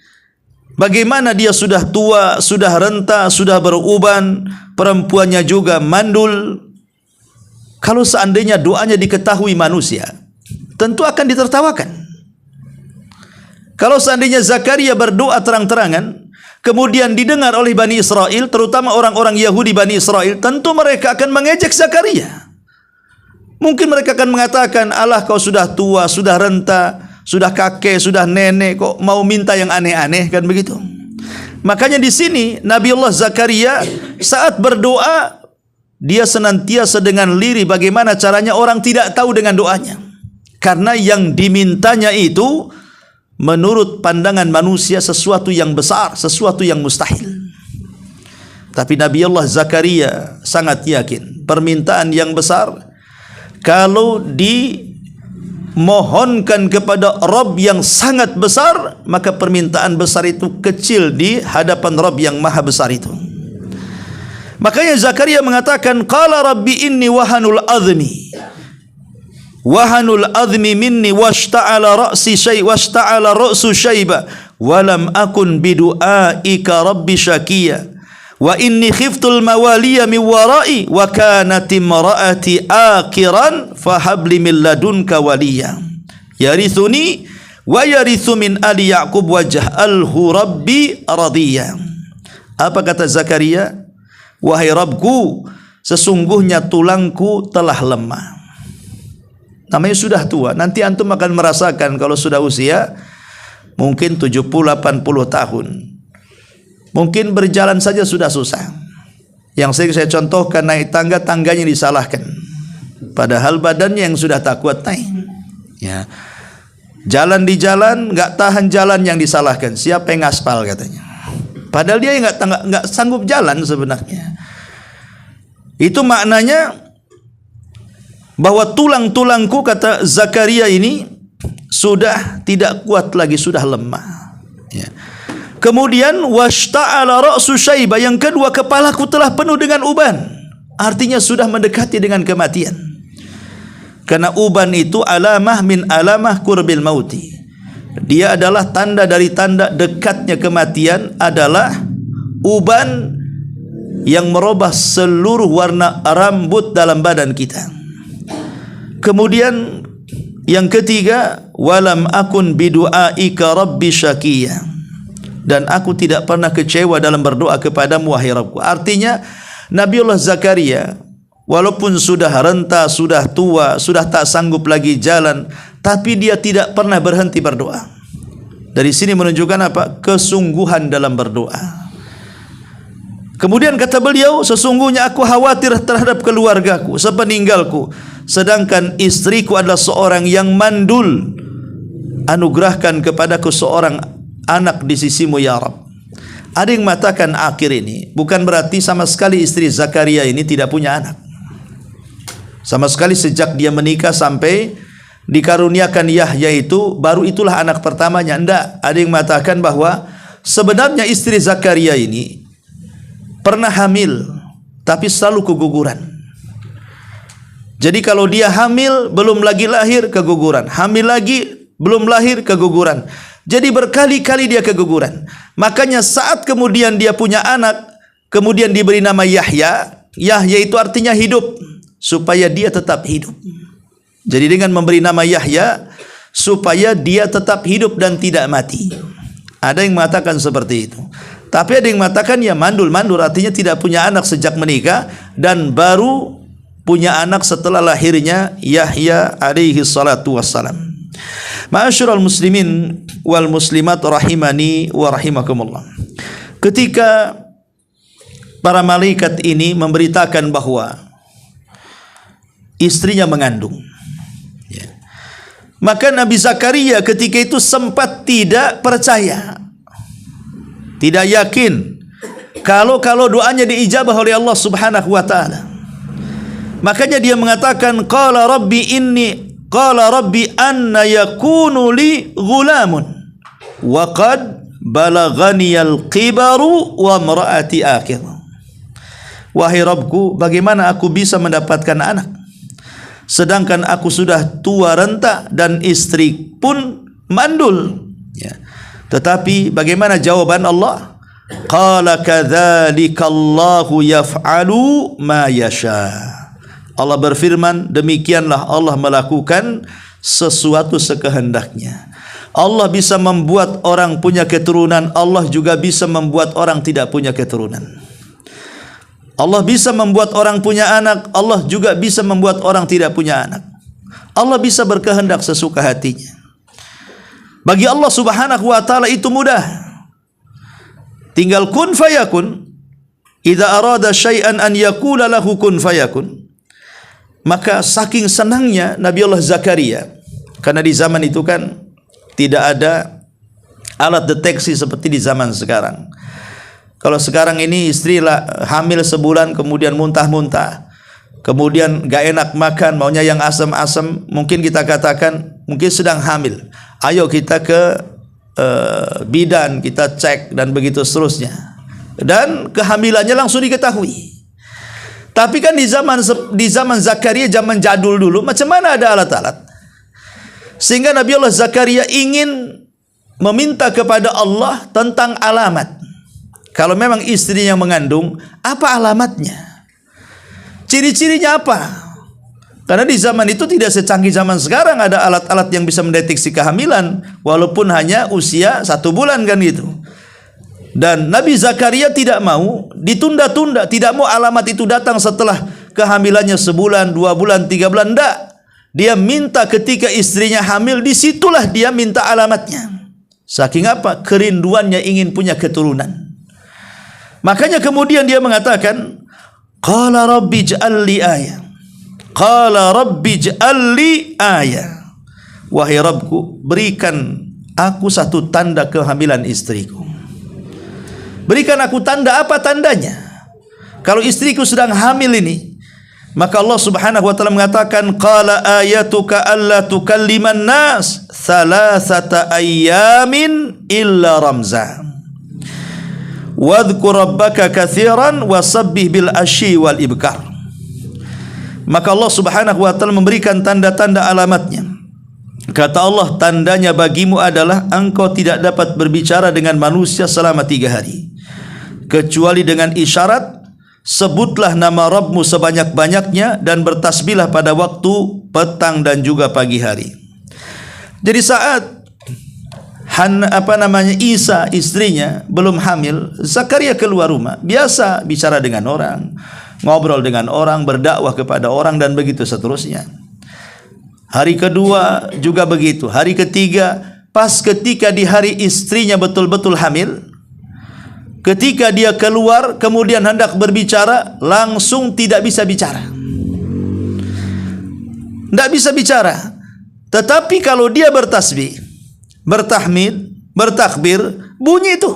bagaimana dia sudah tua, sudah renta, sudah beruban, perempuannya juga mandul. Kalau seandainya doanya diketahui manusia, tentu akan ditertawakan. Kalau seandainya Zakaria berdoa terang-terangan, kemudian didengar oleh Bani Israel, terutama orang-orang Yahudi Bani Israel, tentu mereka akan mengejek Zakaria. Mungkin mereka akan mengatakan, alah kau sudah tua, sudah renta, sudah kakek, sudah nenek, kok mau minta yang aneh-aneh, kan begitu. Makanya di sini Nabi Allah Zakaria saat berdoa, dia senantiasa dengan lirih bagaimana caranya orang tidak tahu dengan doanya. Karena yang dimintanya itu menurut pandangan manusia sesuatu yang besar, sesuatu yang mustahil. Tapi Nabi Allah Zakaria sangat yakin permintaan yang besar kalau dimohonkan kepada Rabb yang sangat besar, maka permintaan besar itu kecil di hadapan Rabb yang maha besar itu. Makanya Zakaria mengatakan, qala rabbi inni wahanul azmi minni washta'ala ra'su syaiba walam akun bidu'aika rabbi syakiya wa inni khiftul mawaliya min wara'i wa kanat imra'ati akiran fahabli min ladunka waliya yarithuni wa yarithu min ali ya'qub waj'alhu rabbi radiyya. Apa kata Zakaria? Wahai Rabbku, sesungguhnya tulangku telah lemah. Namanya sudah tua. Nanti antum akan merasakan kalau sudah usia mungkin 70-80 tahun. Mungkin berjalan saja sudah susah. Yang sering saya contohkan, naik tangga, tangganya disalahkan. Padahal badannya yang sudah tak kuat naik. Ya. Jalan di jalan, nggak tahan jalan yang disalahkan. Siapa yang ngaspal katanya? Padahal dia nggak sanggup jalan sebenarnya. Itu maknanya bahwa tulang-tulangku, kata Zakaria ini, sudah tidak kuat lagi, sudah lemah. Ya. Kemudian washta'ala ra'su syaibah, yang kedua, kepalaku telah penuh dengan uban. Artinya sudah mendekati dengan kematian. Karena uban itu alamah min alamah qurbil mauti. Dia adalah tanda dari tanda dekatnya kematian, adalah uban yang merubah seluruh warna rambut dalam badan kita. Kemudian yang ketiga, walam akun bidu'aika rabbi syaqiyya, dan aku tidak pernah kecewa dalam berdoa kepadamu wahai Rabbku. Artinya Nabiullah Zakaria walaupun sudah renta, sudah tua, sudah tak sanggup lagi jalan, tapi dia tidak pernah berhenti berdoa. Dari sini menunjukkan apa? Kesungguhan dalam berdoa. Kemudian kata beliau, sesungguhnya aku khawatir terhadap keluargaku sepeninggalku, sedangkan istriku adalah seorang yang mandul. Anugerahkan kepadaku seorang anak di sisimu ya Rabb. Ada yang mengatakan akhir ini bukan berarti sama sekali istri Zakaria ini tidak punya anak. Sama sekali sejak dia menikah sampai dikaruniakan Yahya itu, baru itulah anak pertamanya. Tidak. Ada yang mengatakan bahwa sebenarnya istri Zakaria ini pernah hamil, tapi selalu keguguran. Jadi kalau dia hamil, belum lagi lahir, keguguran. Hamil lagi, belum lahir, keguguran. Jadi berkali-kali dia keguguran. Makanya saat kemudian dia punya anak, kemudian diberi nama Yahya. Yahya itu artinya hidup, supaya dia tetap hidup. Jadi dengan memberi nama Yahya, supaya dia tetap hidup dan tidak mati. Ada yang mengatakan seperti itu. Tapi ada yang mengatakan ya mandul-mandul, artinya tidak punya anak sejak menikah, dan baru punya anak setelah lahirnya Yahya alaihi salatu wassalam. Ma'asyiral muslimin wal muslimat rahimani wa rahimakumullah. Ketika para malaikat ini memberitakan bahwa istrinya mengandung, ya, maka Nabi Zakaria ketika itu sempat tidak percaya, tidak yakin kalau doanya diijabah oleh Allah Subhanahu wa taala. Makanya dia mengatakan qala rabbi anna yakunu li ghulamun wa qad balaghani al-kibaru wa imraati akhir. Wahai Rabbku, bagaimana aku bisa mendapatkan anak sedangkan aku sudah tua renta dan istri pun mandul, ya. Tetapi bagaimana jawaban Allah? Qala kadzalika Allahu yaf'alu ma yasha. Allah berfirman, demikianlah Allah melakukan sesuatu sekehendaknya. Allah bisa membuat orang punya keturunan, Allah juga bisa membuat orang tidak punya keturunan. Allah bisa membuat orang punya anak, Allah juga bisa membuat orang tidak punya anak. Allah bisa berkehendak sesuka hatinya. Bagi Allah Subhanahu wa taala itu mudah. Tinggal kun fayakun. Idza arada syai'an an yaqula lahu kun fayakun. Maka saking senangnya Nabi Allah Zakaria, karena di zaman itu kan tidak ada alat deteksi seperti di zaman sekarang. Kalau sekarang ini istri hamil sebulan kemudian muntah-muntah, kemudian gak enak makan, maunya yang asam-asam, mungkin kita katakan mungkin sedang hamil. Ayo kita ke bidan, kita cek dan begitu seterusnya. Dan kehamilannya langsung diketahui. Tapi kan di zaman Zakaria, zaman jadul dulu, macam mana ada alat-alat? Sehingga Nabi Allah Zakaria ingin meminta kepada Allah tentang alamat. Kalau memang istrinya mengandung, apa alamatnya? Ciri-cirinya apa? Karena di zaman itu tidak secanggih zaman sekarang, ada alat-alat yang bisa mendeteksi kehamilan walaupun hanya usia 1 bulan kan gitu. Dan Nabi Zakaria tidak mau ditunda-tunda, tidak mau alamat itu datang setelah kehamilannya sebulan, 2 bulan, 3 bulan, enggak. Dia minta ketika istrinya hamil, disitulah dia minta alamatnya. Saking apa? Kerinduannya ingin punya keturunan. Makanya kemudian dia mengatakan, qala rabbi ij'al li ayah. Qala rabbi ij'al li ayah. wahai Rabbku, berikan aku satu tanda kehamilan istriku. Berikan aku tanda. Apa tandanya? Kalau istriku sedang hamil ini, maka Allah Subhanahu wa taala mengatakan, qala ayatuka alla tukalliman nas thalathata ayyamin illa ramza wadhkur rabbaka katsiran wasabbih bil asyi wal ibkar. Maka Allah Subhanahu wa taala memberikan tanda-tanda alamatnya. Kata Allah, tandanya bagimu adalah engkau tidak dapat berbicara dengan manusia selama 3 hari, kecuali dengan isyarat. Sebutlah nama Rabbmu sebanyak-banyaknya dan bertasbihlah pada waktu petang dan juga pagi hari. Jadi saat Isa istrinya belum hamil, Zakaria keluar rumah, biasa bicara dengan orang, ngobrol dengan orang, berdakwah kepada orang dan begitu seterusnya. Hari kedua juga begitu, hari ketiga, pas ketika di hari istrinya betul-betul hamil, ketika dia keluar kemudian hendak berbicara, langsung tidak bisa bicara. Tidak bisa bicara. Tetapi kalau dia bertasbih, bertahmid, bertakbir, bunyi itu.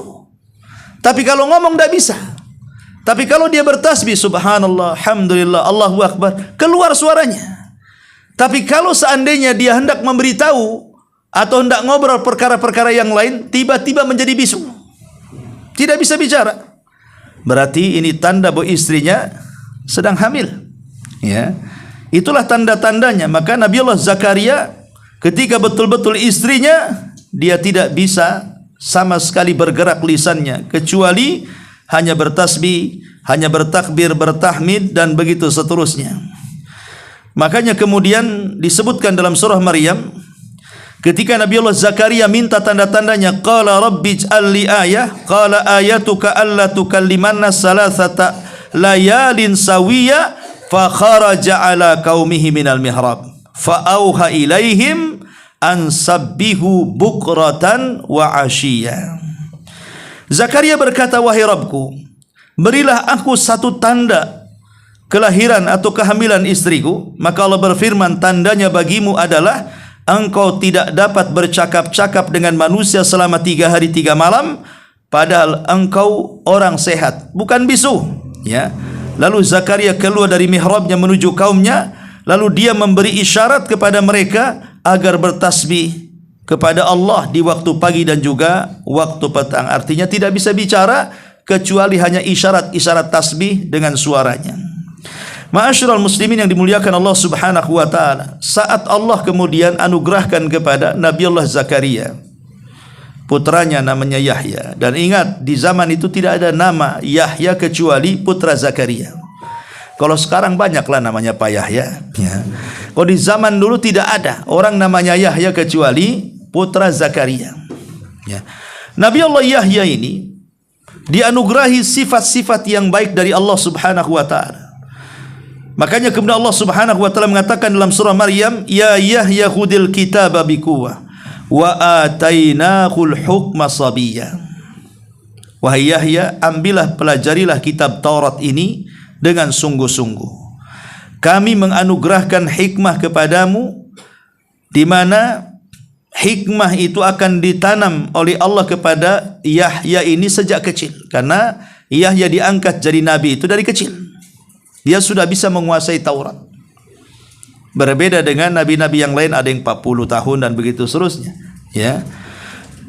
Tapi kalau ngomong tidak bisa. Tapi kalau dia bertasbih, subhanallah, alhamdulillah, Allahu akbar, keluar suaranya. Tapi kalau seandainya dia hendak memberitahu atau hendak ngobrol perkara-perkara yang lain, tiba-tiba menjadi bisu, tidak bisa bicara. Berarti ini tanda bahwa istrinya sedang hamil. Ya, itulah tanda-tandanya. Maka Nabiullah Zakaria ketika betul-betul istrinya, dia tidak bisa sama sekali bergerak lisannya, kecuali hanya bertasbih, hanya bertakbir, bertahmid dan begitu seterusnya. Makanya kemudian disebutkan dalam surah Maryam, ketika Nabiullah Zakaria minta tanda-tandanya, qala rabbi ij'al li ayah, qala ayatuka alla tukallimanna salasata layalin sawiya fa kharaja ala qaumihi minal mihrab fa auha ilaihim an sabbihu bukratan wa ashiya. Zakaria berkata, wahai Rabbku, berilah aku satu tanda kelahiran atau kehamilan istriku. Maka Allah berfirman, tandanya bagimu adalah engkau tidak dapat bercakap-cakap dengan manusia selama 3 hari 3 malam, padahal engkau orang sehat, bukan bisu. Ya. Lalu Zakaria keluar dari mihrabnya menuju kaumnya, lalu dia memberi isyarat kepada mereka agar bertasbih kepada Allah di waktu pagi dan juga waktu petang. Artinya tidak bisa bicara kecuali hanya isyarat-isyarat tasbih dengan suaranya. Ma'asyiral muslimin yang dimuliakan Allah Subhanahu wa taala, saat Allah kemudian anugerahkan kepada Nabiullah Zakaria putranya namanya Yahya, dan ingat di zaman itu tidak ada nama Yahya kecuali putra Zakaria. Kalau sekarang banyaklah namanya Pak Yahya, ya. Kalau di zaman dulu tidak ada orang namanya Yahya kecuali putra Zakaria, ya. Nabiullah Yahya ini dianugerahi sifat-sifat yang baik dari Allah Subhanahu wa taala. Makanya kemudian Allah Subhanahu wa taala mengatakan dalam surah Maryam, ya Yahya khudil kitaba biquwwah wa atainahul hukma sabiyya. Wahai Yahya, ambillah, pelajarilah kitab Taurat ini dengan sungguh-sungguh. Kami menganugerahkan hikmah kepadamu, di mana hikmah itu akan ditanam oleh Allah kepada Yahya ini sejak kecil. Karena Yahya diangkat jadi nabi itu dari kecil. Dia sudah bisa menguasai Taurat. Berbeda dengan nabi-nabi yang lain, ada yang 40 tahun dan begitu seterusnya. Ya.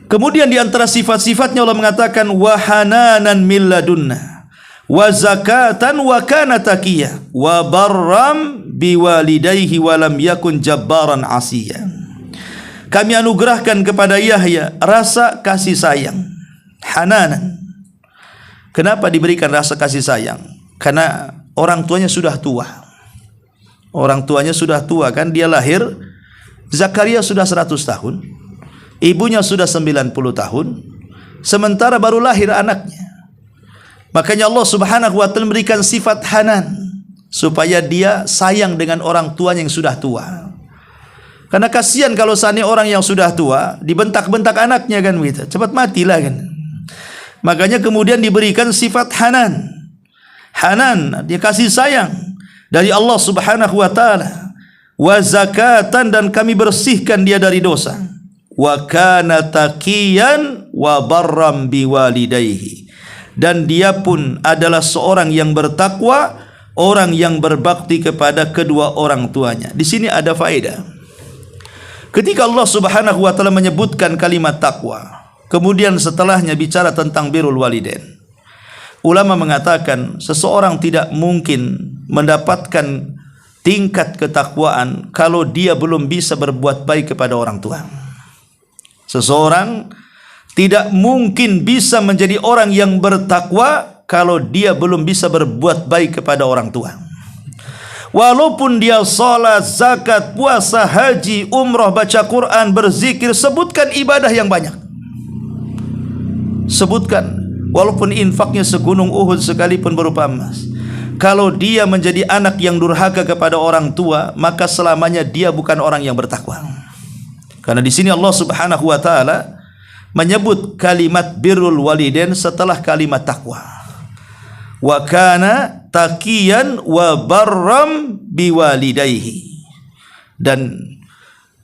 Kemudian di antara sifat-sifatnya Allah mengatakan wa hananan min ladunna wa zakatan wa kana taqiyya wa barram biwalidayhi wa lam yakun jabbaran asiya. Kami anugerahkan kepada Yahya rasa kasih sayang, hananan. Kenapa diberikan rasa kasih sayang? Karena orang tuanya sudah tua. Orang tuanya sudah tua kan, dia lahir, Zakaria sudah 100 tahun, ibunya sudah 90 tahun, sementara baru lahir anaknya. Makanya Allah Subhanahu wa taala memberikan sifat hanan supaya dia sayang dengan orang tuanya yang sudah tua. Karena kasihan kalau seandainya orang yang sudah tua dibentak-bentak anaknya kan begitu, cepat matilah kan. Makanya kemudian diberikan sifat hanan. Hanan, dia kasih sayang dari Allah Subhanahu wa taala. wa zakatan, dan kami bersihkan dia dari dosa, wa kana taqiyan wa barram biwalidayhi, dan dia pun adalah seorang yang bertakwa, orang yang berbakti kepada kedua orang tuanya. Di sini ada faedah. Ketika Allah Subhanahu wa taala menyebutkan kalimat takwa, kemudian setelahnya bicara tentang birrul walidain, ulama mengatakan seseorang tidak mungkin mendapatkan tingkat ketakwaan kalau dia belum bisa berbuat baik kepada orang tua. Seseorang tidak mungkin bisa menjadi orang yang bertakwa kalau dia belum bisa berbuat baik kepada orang tua. Walaupun dia salat, zakat, puasa, haji, umrah, baca Quran, berzikir, sebutkan ibadah yang banyak. Sebutkan, walaupun infaknya segunung Uhud sekalipun berupa emas, kalau dia menjadi anak yang durhaka kepada orang tua, maka selamanya dia bukan orang yang bertakwa. Karena di sini Allah Subhanahu wa taala menyebut kalimat birrul walidain setelah kalimat takwa. Wa kana taqiyan wa barram biwalidayhi, dan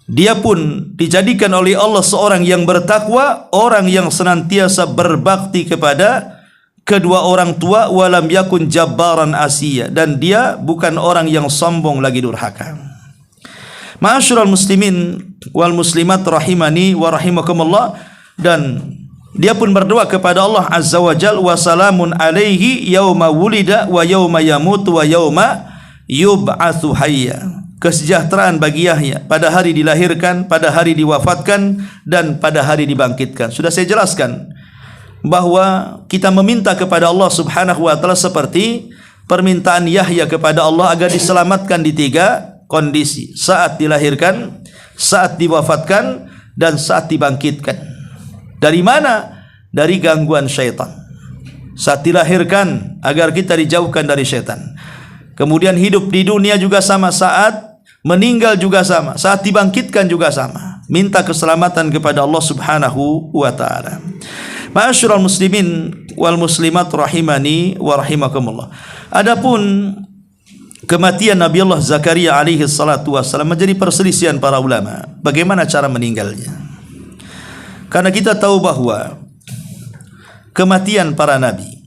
dia pun dijadikan oleh Allah seorang yang bertakwa, orang yang senantiasa berbakti kepada kedua orang tua, walam yakun jabbaran asiya, dan dia bukan orang yang sombong lagi durhaka. Ma'asyiral muslimin wal muslimat rahimani wa rahimakumullah, dan dia pun berdoa kepada Allah Azza wa Jalla, wa salamun alaihi yauma wulida wa yauma yamutu wa yauma yub'atsu hayya. Kesejahteraan bagi Yahya pada hari dilahirkan, pada hari diwafatkan, dan pada hari dibangkitkan. Sudah saya jelaskan bahwa kita meminta kepada Allah Subhanahu wa taala seperti permintaan Yahya kepada Allah agar diselamatkan di 3 kondisi: saat dilahirkan, saat diwafatkan, dan saat dibangkitkan. Dari mana? Dari gangguan syaitan. Saat dilahirkan agar kita dijauhkan dari syaitan. Kemudian hidup di dunia juga sama, saat meninggal juga sama, saat dibangkitkan juga sama. Minta keselamatan kepada Allah Subhanahu wa taala. Ma'asyiral muslimin wal muslimat rahimani wa rahimakumullah. Adapun kematian Nabi Allah Zakaria alaihi salatu wassalam menjadi perselisihan para ulama. Bagaimana cara meninggalnya? Karena kita tahu bahwa kematian para nabi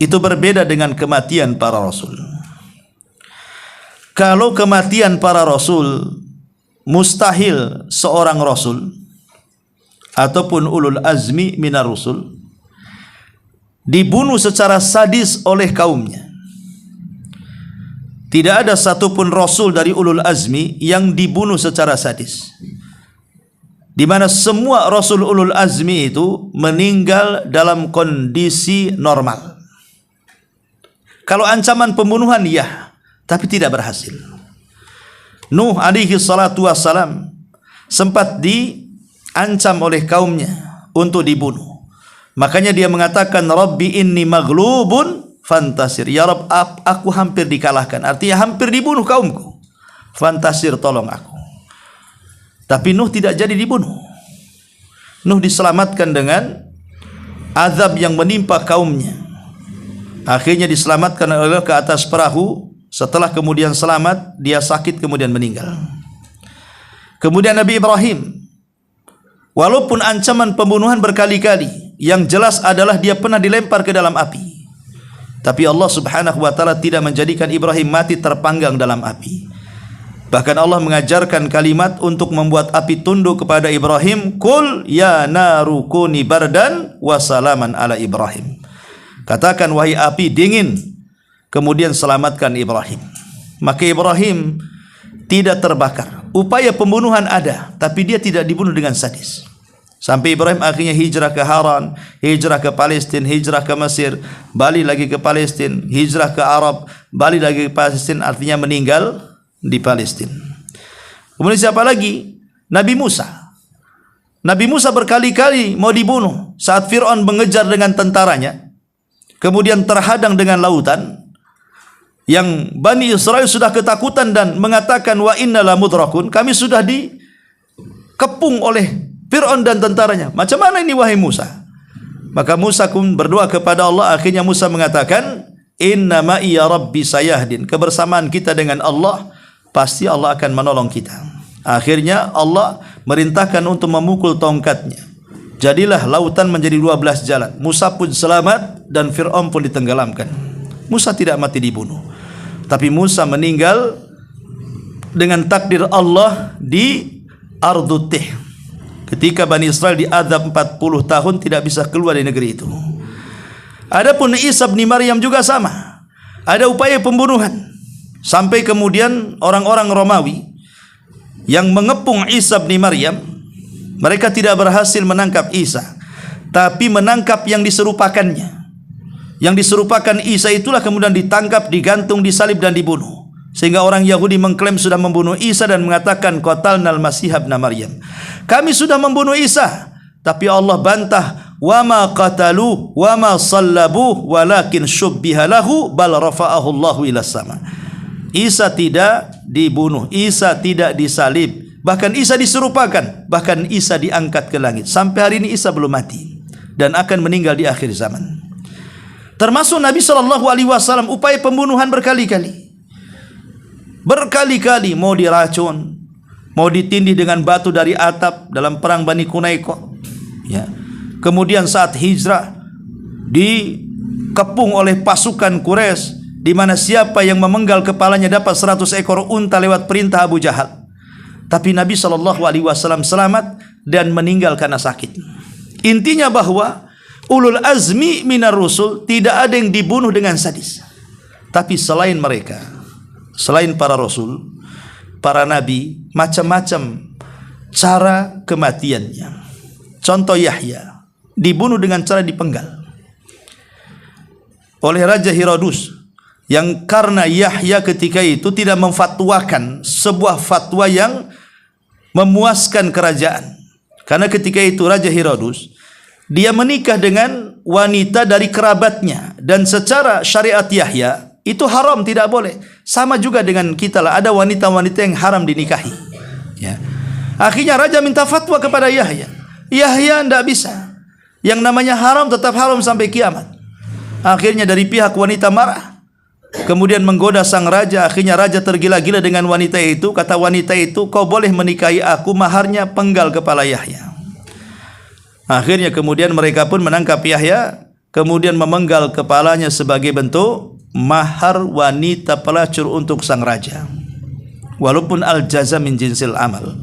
itu berbeda dengan kematian para rasul. Kalau kematian para rasul, mustahil seorang rasul ataupun ulul azmi minar rusul dibunuh secara sadis oleh kaumnya. Tidak ada satupun rasul dari ulul azmi yang dibunuh secara sadis, di mana semua rasul ulul azmi itu meninggal dalam kondisi normal. Kalau ancaman pembunuhan ya, tapi tidak berhasil. Nuh alaihi salatu wassalam sempat diancam oleh kaumnya untuk dibunuh. Makanya dia mengatakan, Rabbi inni maghlubun fantasir. Ya Rabb, aku hampir dikalahkan. Artinya hampir dibunuh kaumku. Fantasir, tolong aku. Tapi Nuh tidak jadi dibunuh. Nuh diselamatkan dengan azab yang menimpa kaumnya. Akhirnya diselamatkan oleh ke atas perahu. Setelah kemudian selamat, dia sakit kemudian meninggal. Kemudian Nabi Ibrahim, walaupun ancaman pembunuhan berkali-kali, yang jelas adalah dia pernah dilempar ke dalam api. Tapi Allah Subhanahu wa taala tidak menjadikan Ibrahim mati terpanggang dalam api. Bahkan Allah mengajarkan kalimat untuk membuat api tunduk kepada Ibrahim, Qul ya naru kuni bardan wa salaman ala Ibrahim. Katakan wahai api dingin, kemudian selamatkan Ibrahim. Maka Ibrahim tidak terbakar. Upaya pembunuhan ada, tapi dia tidak dibunuh dengan sadis. Sampai Ibrahim akhirnya hijrah ke Haran, hijrah ke Palestina, hijrah ke Mesir, balik lagi ke Palestina, hijrah ke Arab, balik lagi ke Palestina, artinya meninggal di Palestina. Kemudian siapa lagi? Nabi Musa. Nabi Musa berkali-kali mau dibunuh saat Fir'aun mengejar dengan tentaranya, kemudian terhadang dengan lautan, yang Bani Israel sudah ketakutan dan mengatakan wa inna la mudrakun, kami sudah dikepung oleh Fir'aun dan tentaranya. Macam mana ini wahai Musa? Maka Musa pun berdoa kepada Allah. Akhirnya Musa mengatakan, inna ma'iya rabbi sayahdin, kebersamaan kita dengan Allah pasti Allah akan menolong kita. Akhirnya Allah merintahkan untuk memukul tongkatnya. Jadilah lautan menjadi 12 jalan. Musa pun selamat dan Fir'aun pun ditenggelamkan. Musa tidak mati dibunuh, tapi Musa meninggal dengan takdir Allah di Ardut Tih. Ketika Bani Israel diazab 40 tahun tidak bisa keluar dari negeri itu. Adapun Isa bin Maryam juga sama. Ada upaya pembunuhan. Sampai kemudian orang-orang Romawi yang mengepung Isa bin Maryam, mereka tidak berhasil menangkap Isa, tapi menangkap yang diserupakannya. Yang diserupakan Isa itulah kemudian ditangkap, digantung, disalib dan dibunuh. Sehingga orang Yahudi mengklaim sudah membunuh Isa dan mengatakan qatalnal Masih ibn Maryam. Kami sudah membunuh Isa, tapi Allah bantah, wa ma qatalu wa ma sallabu walakin syubbiha lahu bal rafa'ahu Allahu ila sama. Isa tidak dibunuh, Isa tidak disalib, bahkan Isa diserupakan, bahkan Isa diangkat ke langit. Sampai hari ini Isa belum mati dan akan meninggal di akhir zaman. Termasuk Nabi SAW upaya pembunuhan berkali-kali. Berkali-kali mau diracun, mau ditindih dengan batu dari atap dalam perang Bani Quraisy. Ya. Kemudian saat hijrah dikepung oleh pasukan Quraisy, di mana siapa yang memenggal kepalanya dapat 100 ekor unta lewat perintah Abu Jahal. Tapi Nabi SAW selamat dan meninggal karena sakit. Intinya bahwa ulul azmi minar rusul tidak ada yang dibunuh dengan sadis. Tapi selain mereka, selain para rasul, para nabi, macam-macam cara kematiannya. Contoh Yahya dibunuh dengan cara dipenggal oleh Raja Herodus, yang karena Yahya ketika itu tidak memfatwakan sebuah fatwa yang memuaskan kerajaan. Karena ketika itu Raja Herodus dia menikah dengan wanita dari kerabatnya, dan secara syariat Yahya itu haram, tidak boleh. Sama juga dengan kita lah, ada wanita-wanita yang haram dinikahi. Ya. Akhirnya raja minta fatwa kepada Yahya. Yahya tidak bisa. Yang namanya haram tetap haram sampai kiamat. Akhirnya dari pihak wanita marah, kemudian menggoda sang raja. Akhirnya raja tergila-gila dengan wanita itu. Kata wanita itu, kau boleh menikahi aku, maharnya penggal kepala Yahya. Akhirnya kemudian mereka pun menangkap Yahya, kemudian memenggal kepalanya sebagai bentuk mahar wanita pelacur untuk sang raja. Walaupun al-jaza min jinsil amal,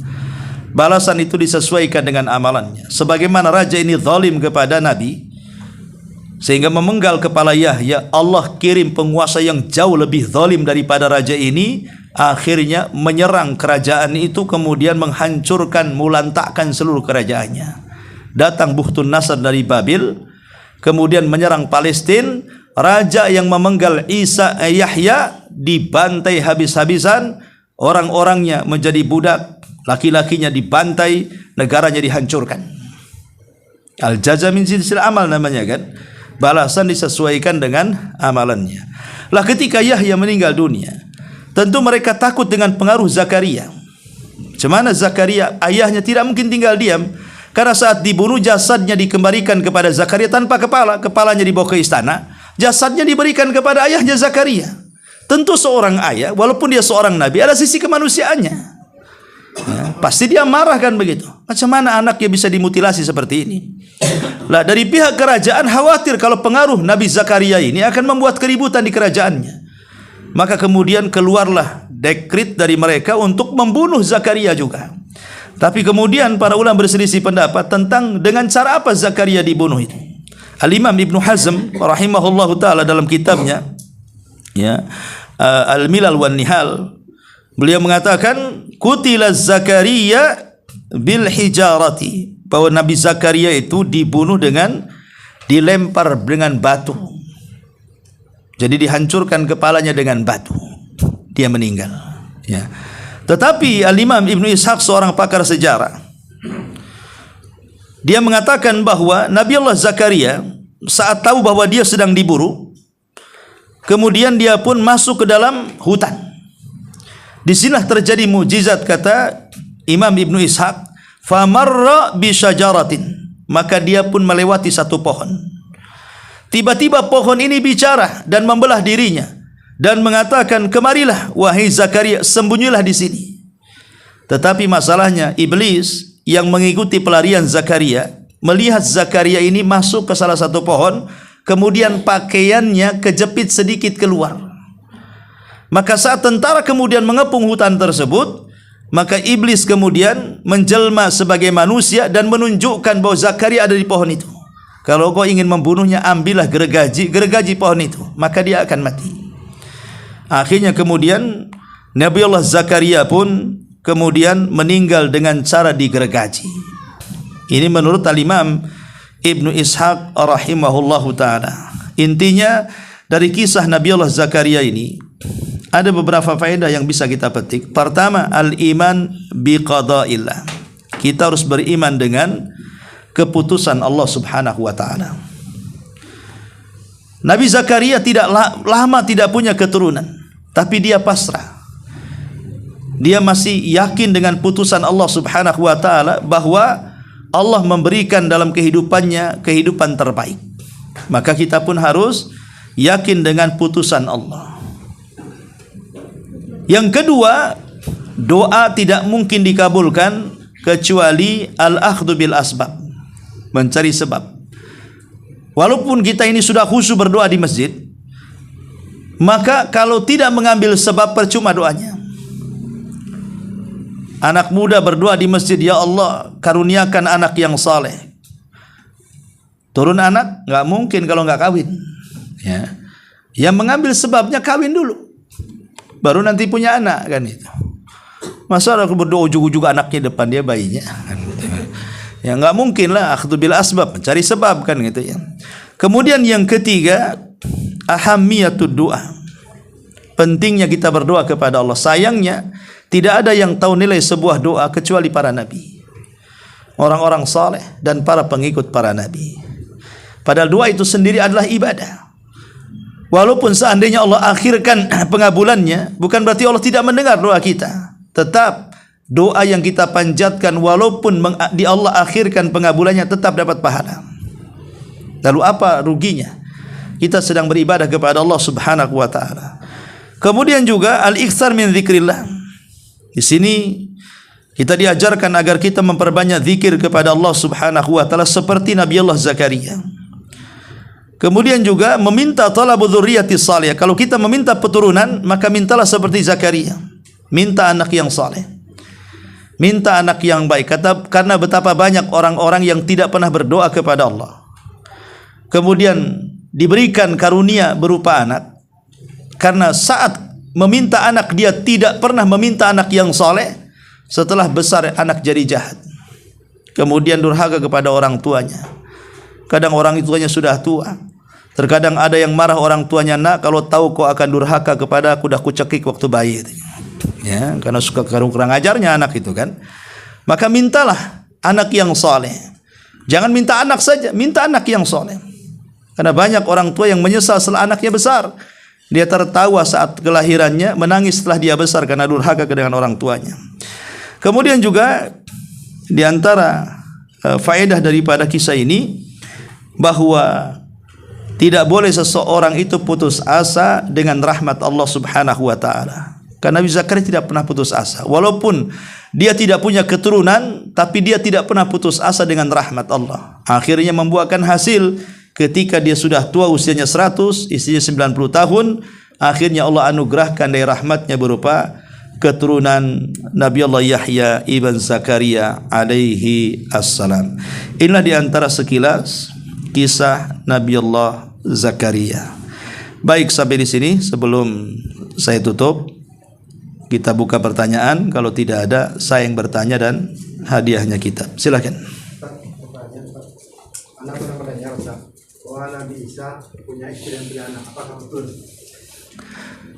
balasan itu disesuaikan dengan amalannya. Sebagaimana raja ini zalim kepada Nabi sehingga memenggal kepala Yahya, Allah kirim penguasa yang jauh lebih zalim daripada raja ini. Akhirnya menyerang kerajaan itu, kemudian menghancurkan, mulantakkan seluruh kerajaannya. Datang Buhtun Nasr dari Babil, kemudian menyerang Palestina. Raja yang memenggal Yahya dibantai habis-habisan, orang-orangnya menjadi budak, laki-lakinya dibantai, negaranya dihancurkan. Al-jaza min jinsil amal namanya kan. Balasan disesuaikan dengan amalannya. Lah ketika Yahya meninggal dunia, tentu mereka takut dengan pengaruh Zakaria. Cemana Zakaria, ayahnya tidak mungkin tinggal diam, karena saat dibunuh jasadnya dikembalikan kepada Zakaria tanpa kepala. Kepalanya dibawa ke istana, jasadnya diberikan kepada ayahnya Zakaria. Tentu seorang ayah, walaupun dia seorang nabi, ada sisi kemanusiaannya. Ya, pasti dia marah kan begitu. Macam mana anaknya bisa dimutilasi seperti ini? Lah dari pihak kerajaan khawatir kalau pengaruh Nabi Zakaria ini akan membuat keributan di kerajaannya. Maka kemudian keluarlah dekret dari mereka untuk membunuh Zakaria juga. Tapi kemudian para ulama berselisih pendapat tentang dengan cara apa Zakaria dibunuh itu. Al-Imam Ibnu Hazm rahimahullahu taala dalam kitabnya ya Al-Milal wan Nihal, beliau mengatakan qutila Zakaria bil hijarati, bahwa Nabi Zakaria itu dibunuh dengan dilempar dengan batu. Jadi dihancurkan kepalanya dengan batu. Dia meninggal. Ya. Tetapi Al-Imam Ibnu Ishaq, seorang pakar sejarah, dia mengatakan bahwa Nabi Allah Zakaria saat tahu bahwa dia sedang diburu, kemudian dia pun masuk ke dalam hutan. Di sinilah terjadi mukjizat, kata Imam Ibnu Ishaq, famarra bi syajaratin, maka dia pun melewati satu pohon. Tiba-tiba pohon ini bicara dan membelah dirinya. dan mengatakan, "Kemarilah wahai Zakaria, sembunyilah di sini." Tetapi masalahnya iblis yang mengikuti pelarian Zakaria melihat Zakaria ini masuk ke salah satu pohon, kemudian pakaiannya kejepit sedikit keluar. Maka saat tentara kemudian mengepung hutan tersebut, maka iblis kemudian menjelma sebagai manusia dan menunjukkan bahwa Zakaria ada di pohon itu. Kalau kau ingin membunuhnya, ambillah gergaji pohon itu, maka dia akan mati. Akhirnya kemudian Nabiullah Zakaria pun kemudian meninggal dengan cara digergaji. Ini menurut Al-Imam Ibnu Ishaq rahimahullahu ta'ala. Intinya dari kisah Nabiullah Zakaria ini ada beberapa faedah yang bisa kita petik. Pertama, al-iman biqada'illah. Kita harus beriman dengan keputusan Allah subhanahu wa ta'ala. Nabi Zakaria tidak lama tidak punya keturunan, tapi dia pasrah. Dia masih yakin dengan putusan Allah subhanahu wa ta'ala bahwa Allah memberikan dalam kehidupannya kehidupan terbaik. Maka kita pun harus yakin dengan putusan Allah. Yang kedua, doa tidak mungkin dikabulkan kecuali al-akhdhu bil asbab, mencari sebab. Walaupun kita ini sudah khusyuk berdoa di masjid, maka kalau tidak mengambil sebab percuma doanya. Anak muda berdoa di masjid, "Ya Allah, karuniakan anak yang saleh." Turun anak, nggak mungkin kalau nggak kawin. Ya, yang mengambil sebabnya kawin dulu, baru nanti punya anak, kan itu. Masa aku berdoa ujung-ujung anaknya depan dia bayinya, kan gitu. Ya nggak mungkin lah, akhdhu bil asbab, mencari sebab, kan gitu ya. Kemudian yang ketiga, ahammiyatud doa. Pentingnya kita berdoa kepada Allah. Sayangnya tidak ada yang tahu nilai sebuah doa kecuali para nabi, orang-orang saleh dan para pengikut para nabi. Padahal doa itu sendiri adalah ibadah. Walaupun seandainya Allah akhirkan pengabulannya, bukan berarti Allah tidak mendengar doa kita. Tetap doa yang kita panjatkan walaupun di Allah akhirkan pengabulannya tetap dapat pahala. Lalu apa ruginya? Kita sedang beribadah kepada Allah subhanahu wa ta'ala. Kemudian juga al-iktsar min dzikrillah. Di sini kita diajarkan agar kita memperbanyak zikir kepada Allah subhanahu wa ta'ala seperti Nabiullah Zakaria. Kemudian juga meminta talabu dzurriyyati salihah. Kalau kita meminta keturunan, maka mintalah seperti Zakaria. Minta anak yang saleh. Minta anak yang baik. Karena betapa banyak orang-orang yang tidak pernah berdoa kepada Allah, kemudian diberikan karunia berupa anak. Karena saat meminta anak, dia tidak pernah meminta anak yang saleh. Setelah besar anak jadi jahat, kemudian durhaka kepada orang tuanya. Kadang orang tuanya sudah tua. Terkadang ada yang marah orang tuanya, "Nak, kalau tahu kau akan durhaka kepada aku, dah kucekik waktu bayi." Ya, karena suka kurang ajarnya anak itu, kan. Maka mintalah anak yang saleh. Jangan minta anak saja, minta anak yang saleh. Karena banyak orang tua yang menyesal setelah anaknya besar. Dia tertawa saat kelahirannya, menangis setelah dia besar karena durhaka dengan orang tuanya. Kemudian juga di antara faedah daripada kisah ini, bahwa tidak boleh seseorang itu putus asa dengan rahmat Allah subhanahu wa ta'ala. Karena Nabi Zakaria tidak pernah putus asa. Walaupun dia tidak punya keturunan, tapi dia tidak pernah putus asa dengan rahmat Allah. Akhirnya membuahkan hasil. Ketika dia sudah tua, usianya 100, istrinya 90 tahun, akhirnya Allah anugerahkan dari rahmatnya berupa keturunan Nabi Allah Yahya ibn Zakaria alaihi assalam. Inilah di antara sekilas kisah Nabi Allah Zakaria. Baik, sampai di sini. Sebelum saya tutup, kita buka pertanyaan. Kalau tidak ada, saya yang bertanya dan hadiahnya kitab. Silakan. Anak pernah bertanya, Ustaz, bahwa Nabi Isa punya istri dan punya anak, apakah betul?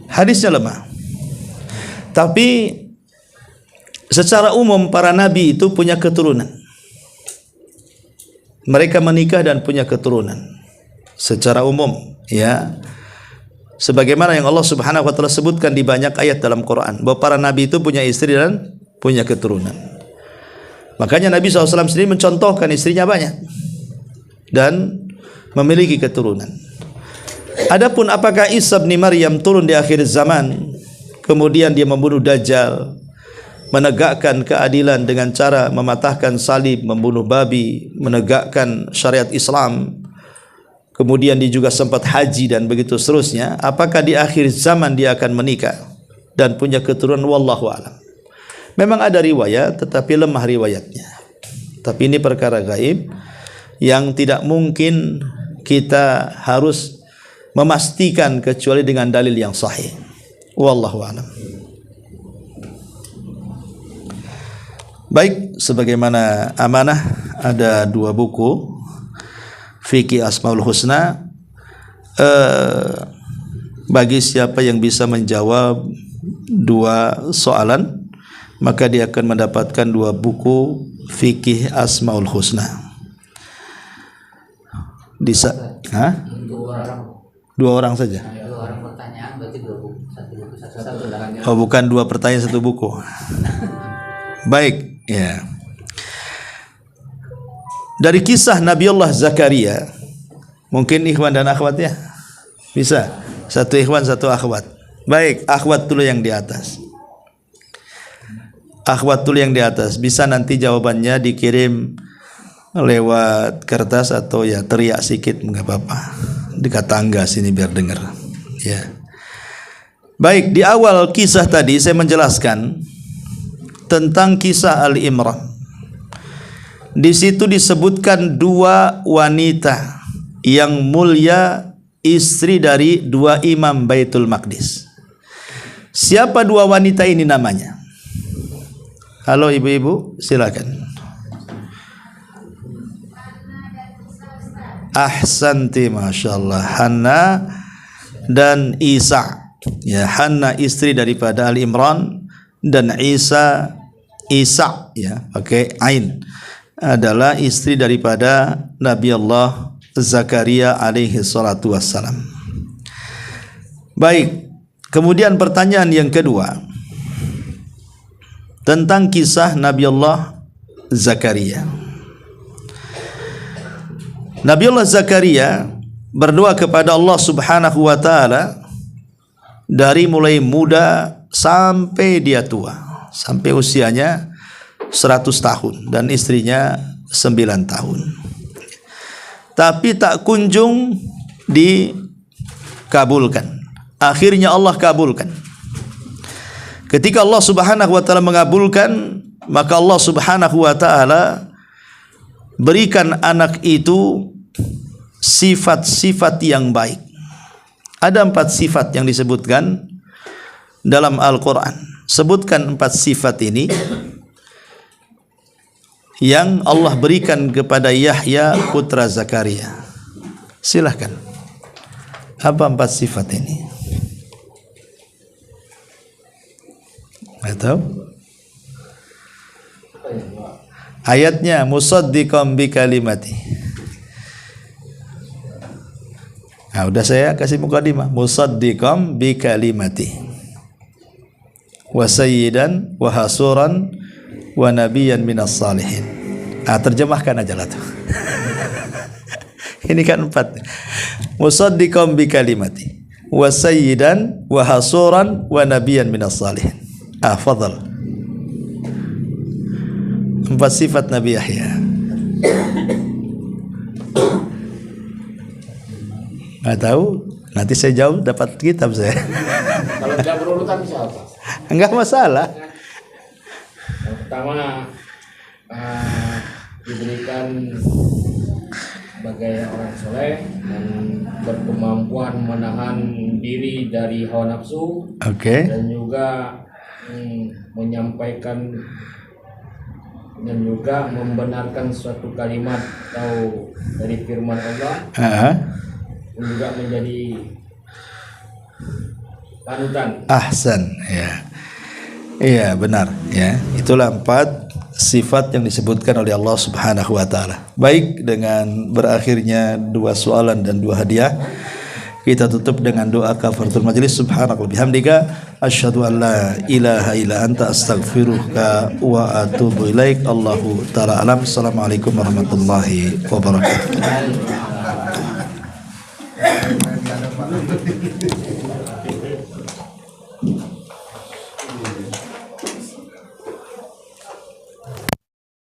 Hadisnya lemah. Tapi secara umum para nabi itu punya keturunan. Mereka menikah dan punya keturunan. Secara umum, ya. Sebagaimana yang Allah Subhanahu wa taala sebutkan di banyak ayat dalam Quran, bahwa para nabi itu punya istri dan punya keturunan. Makanya Nabi SAW sendiri mencontohkan istrinya banyak dan memiliki keturunan. Adapun apakah Isa bin Maryam turun di akhir zaman, kemudian dia membunuh Dajjal, menegakkan keadilan dengan cara mematahkan salib, membunuh babi, menegakkan syariat Islam, kemudian dia juga sempat haji dan begitu seterusnya. Apakah di akhir zaman dia akan menikah dan punya keturunan? Wallahu a'lam. Memang ada riwayat tetapi lemah riwayatnya. Tapi ini perkara gaib yang tidak mungkin kita harus memastikan kecuali dengan dalil yang sahih. Wallahu a'lam. Baik, sebagaimana amanah ada 2 buku Fikih Asmaul Husna. Bagi siapa yang bisa menjawab 2 soalan, maka dia akan mendapatkan 2 buku Fikih Asmaul Husna. Dua orang saja. 2 orang pertanyaan berarti 2 buku. 1 buku satu. Oh, bukan 2 pertanyaan 1 buku. Baik, ya. Dari kisah Nabiullah Zakaria, mungkin ikhwan dan akhwat ya? Bisa? 1 ikhwan 1 akhwat. Baik, akhwat dulu yang di atas. Akhwat dulu yang di atas. Bisa nanti jawabannya dikirim lewat kertas atau ya teriak sedikit, enggak apa-apa. Dekat tangga sini biar dengar. Ya. Baik, di awal kisah tadi saya menjelaskan tentang kisah Ali Imran. Di situ disebutkan 2 wanita yang mulia, istri dari 2 imam Baitul Maqdis. Siapa 2 wanita ini namanya? Halo ibu-ibu, silakan. Ahsanti, masyaallah. Hanna dan Isa. Ya, Hanna istri daripada Ali Imran dan Isa ya, pakai ain, adalah istri daripada Nabi Allah Zakaria alaihi salatu wassalam. Baik, kemudian pertanyaan yang kedua tentang kisah Nabi Allah Zakaria. Nabi Allah Zakaria berdoa kepada Allah Subhanahu wa taala dari mulai muda sampai dia tua, sampai usianya 100 tahun dan istrinya 9 tahun. Tapi tak kunjung dikabulkan. Akhirnya Allah kabulkan. Ketika Allah Subhanahu wa taala mengabulkan, maka Allah Subhanahu wa taala berikan anak itu sifat-sifat yang baik. Ada 4 sifat yang disebutkan dalam Al-Quran. Sebutkan 4 sifat ini yang Allah berikan kepada Yahya putra Zakaria. Silahkan. Apa 4 sifat ini? Atau ayatnya musaddiqan bi kalimati. Nah, udah saya kasih mukadimah. Musaddiqan bi kalimati wa sayyidan wa hasuran wa nabiyyan minas salihin. Terjemahkan aja lah tuh. Ini kan 4. Musaddiqan bi kalimati wa sayyidan wa hasuran wa nabiyyan minas salihin. Fadhal. 4 sifat Nabi Yahya. Nggak tahu, nanti saya jawab dapat kitab saya. Kalau tidak berurutan bisa apa? Enggak masalah. Yang pertama diberikan sebagai orang soleh dan berkemampuan menahan diri dari hawa nafsu. Oke. Dan juga menyampaikan dan juga membenarkan suatu kalimat atau dari firman Allah. Dan juga menjadi panutan. Ahsan, ya. Iya, benar, ya. Itulah 4 sifat yang disebutkan oleh Allah Subhanahu wa taala. Baik, dengan berakhirnya 2 soalan dan 2 hadiah, kita tutup dengan doa kafaratul majelis. Subhanakallahumma bihamdika asyhadu an la ilaha illa anta astaghfiruka wa atubu ilaik. Allahu taala alam. Assalamualaikum warahmatullahi wabarakatuh.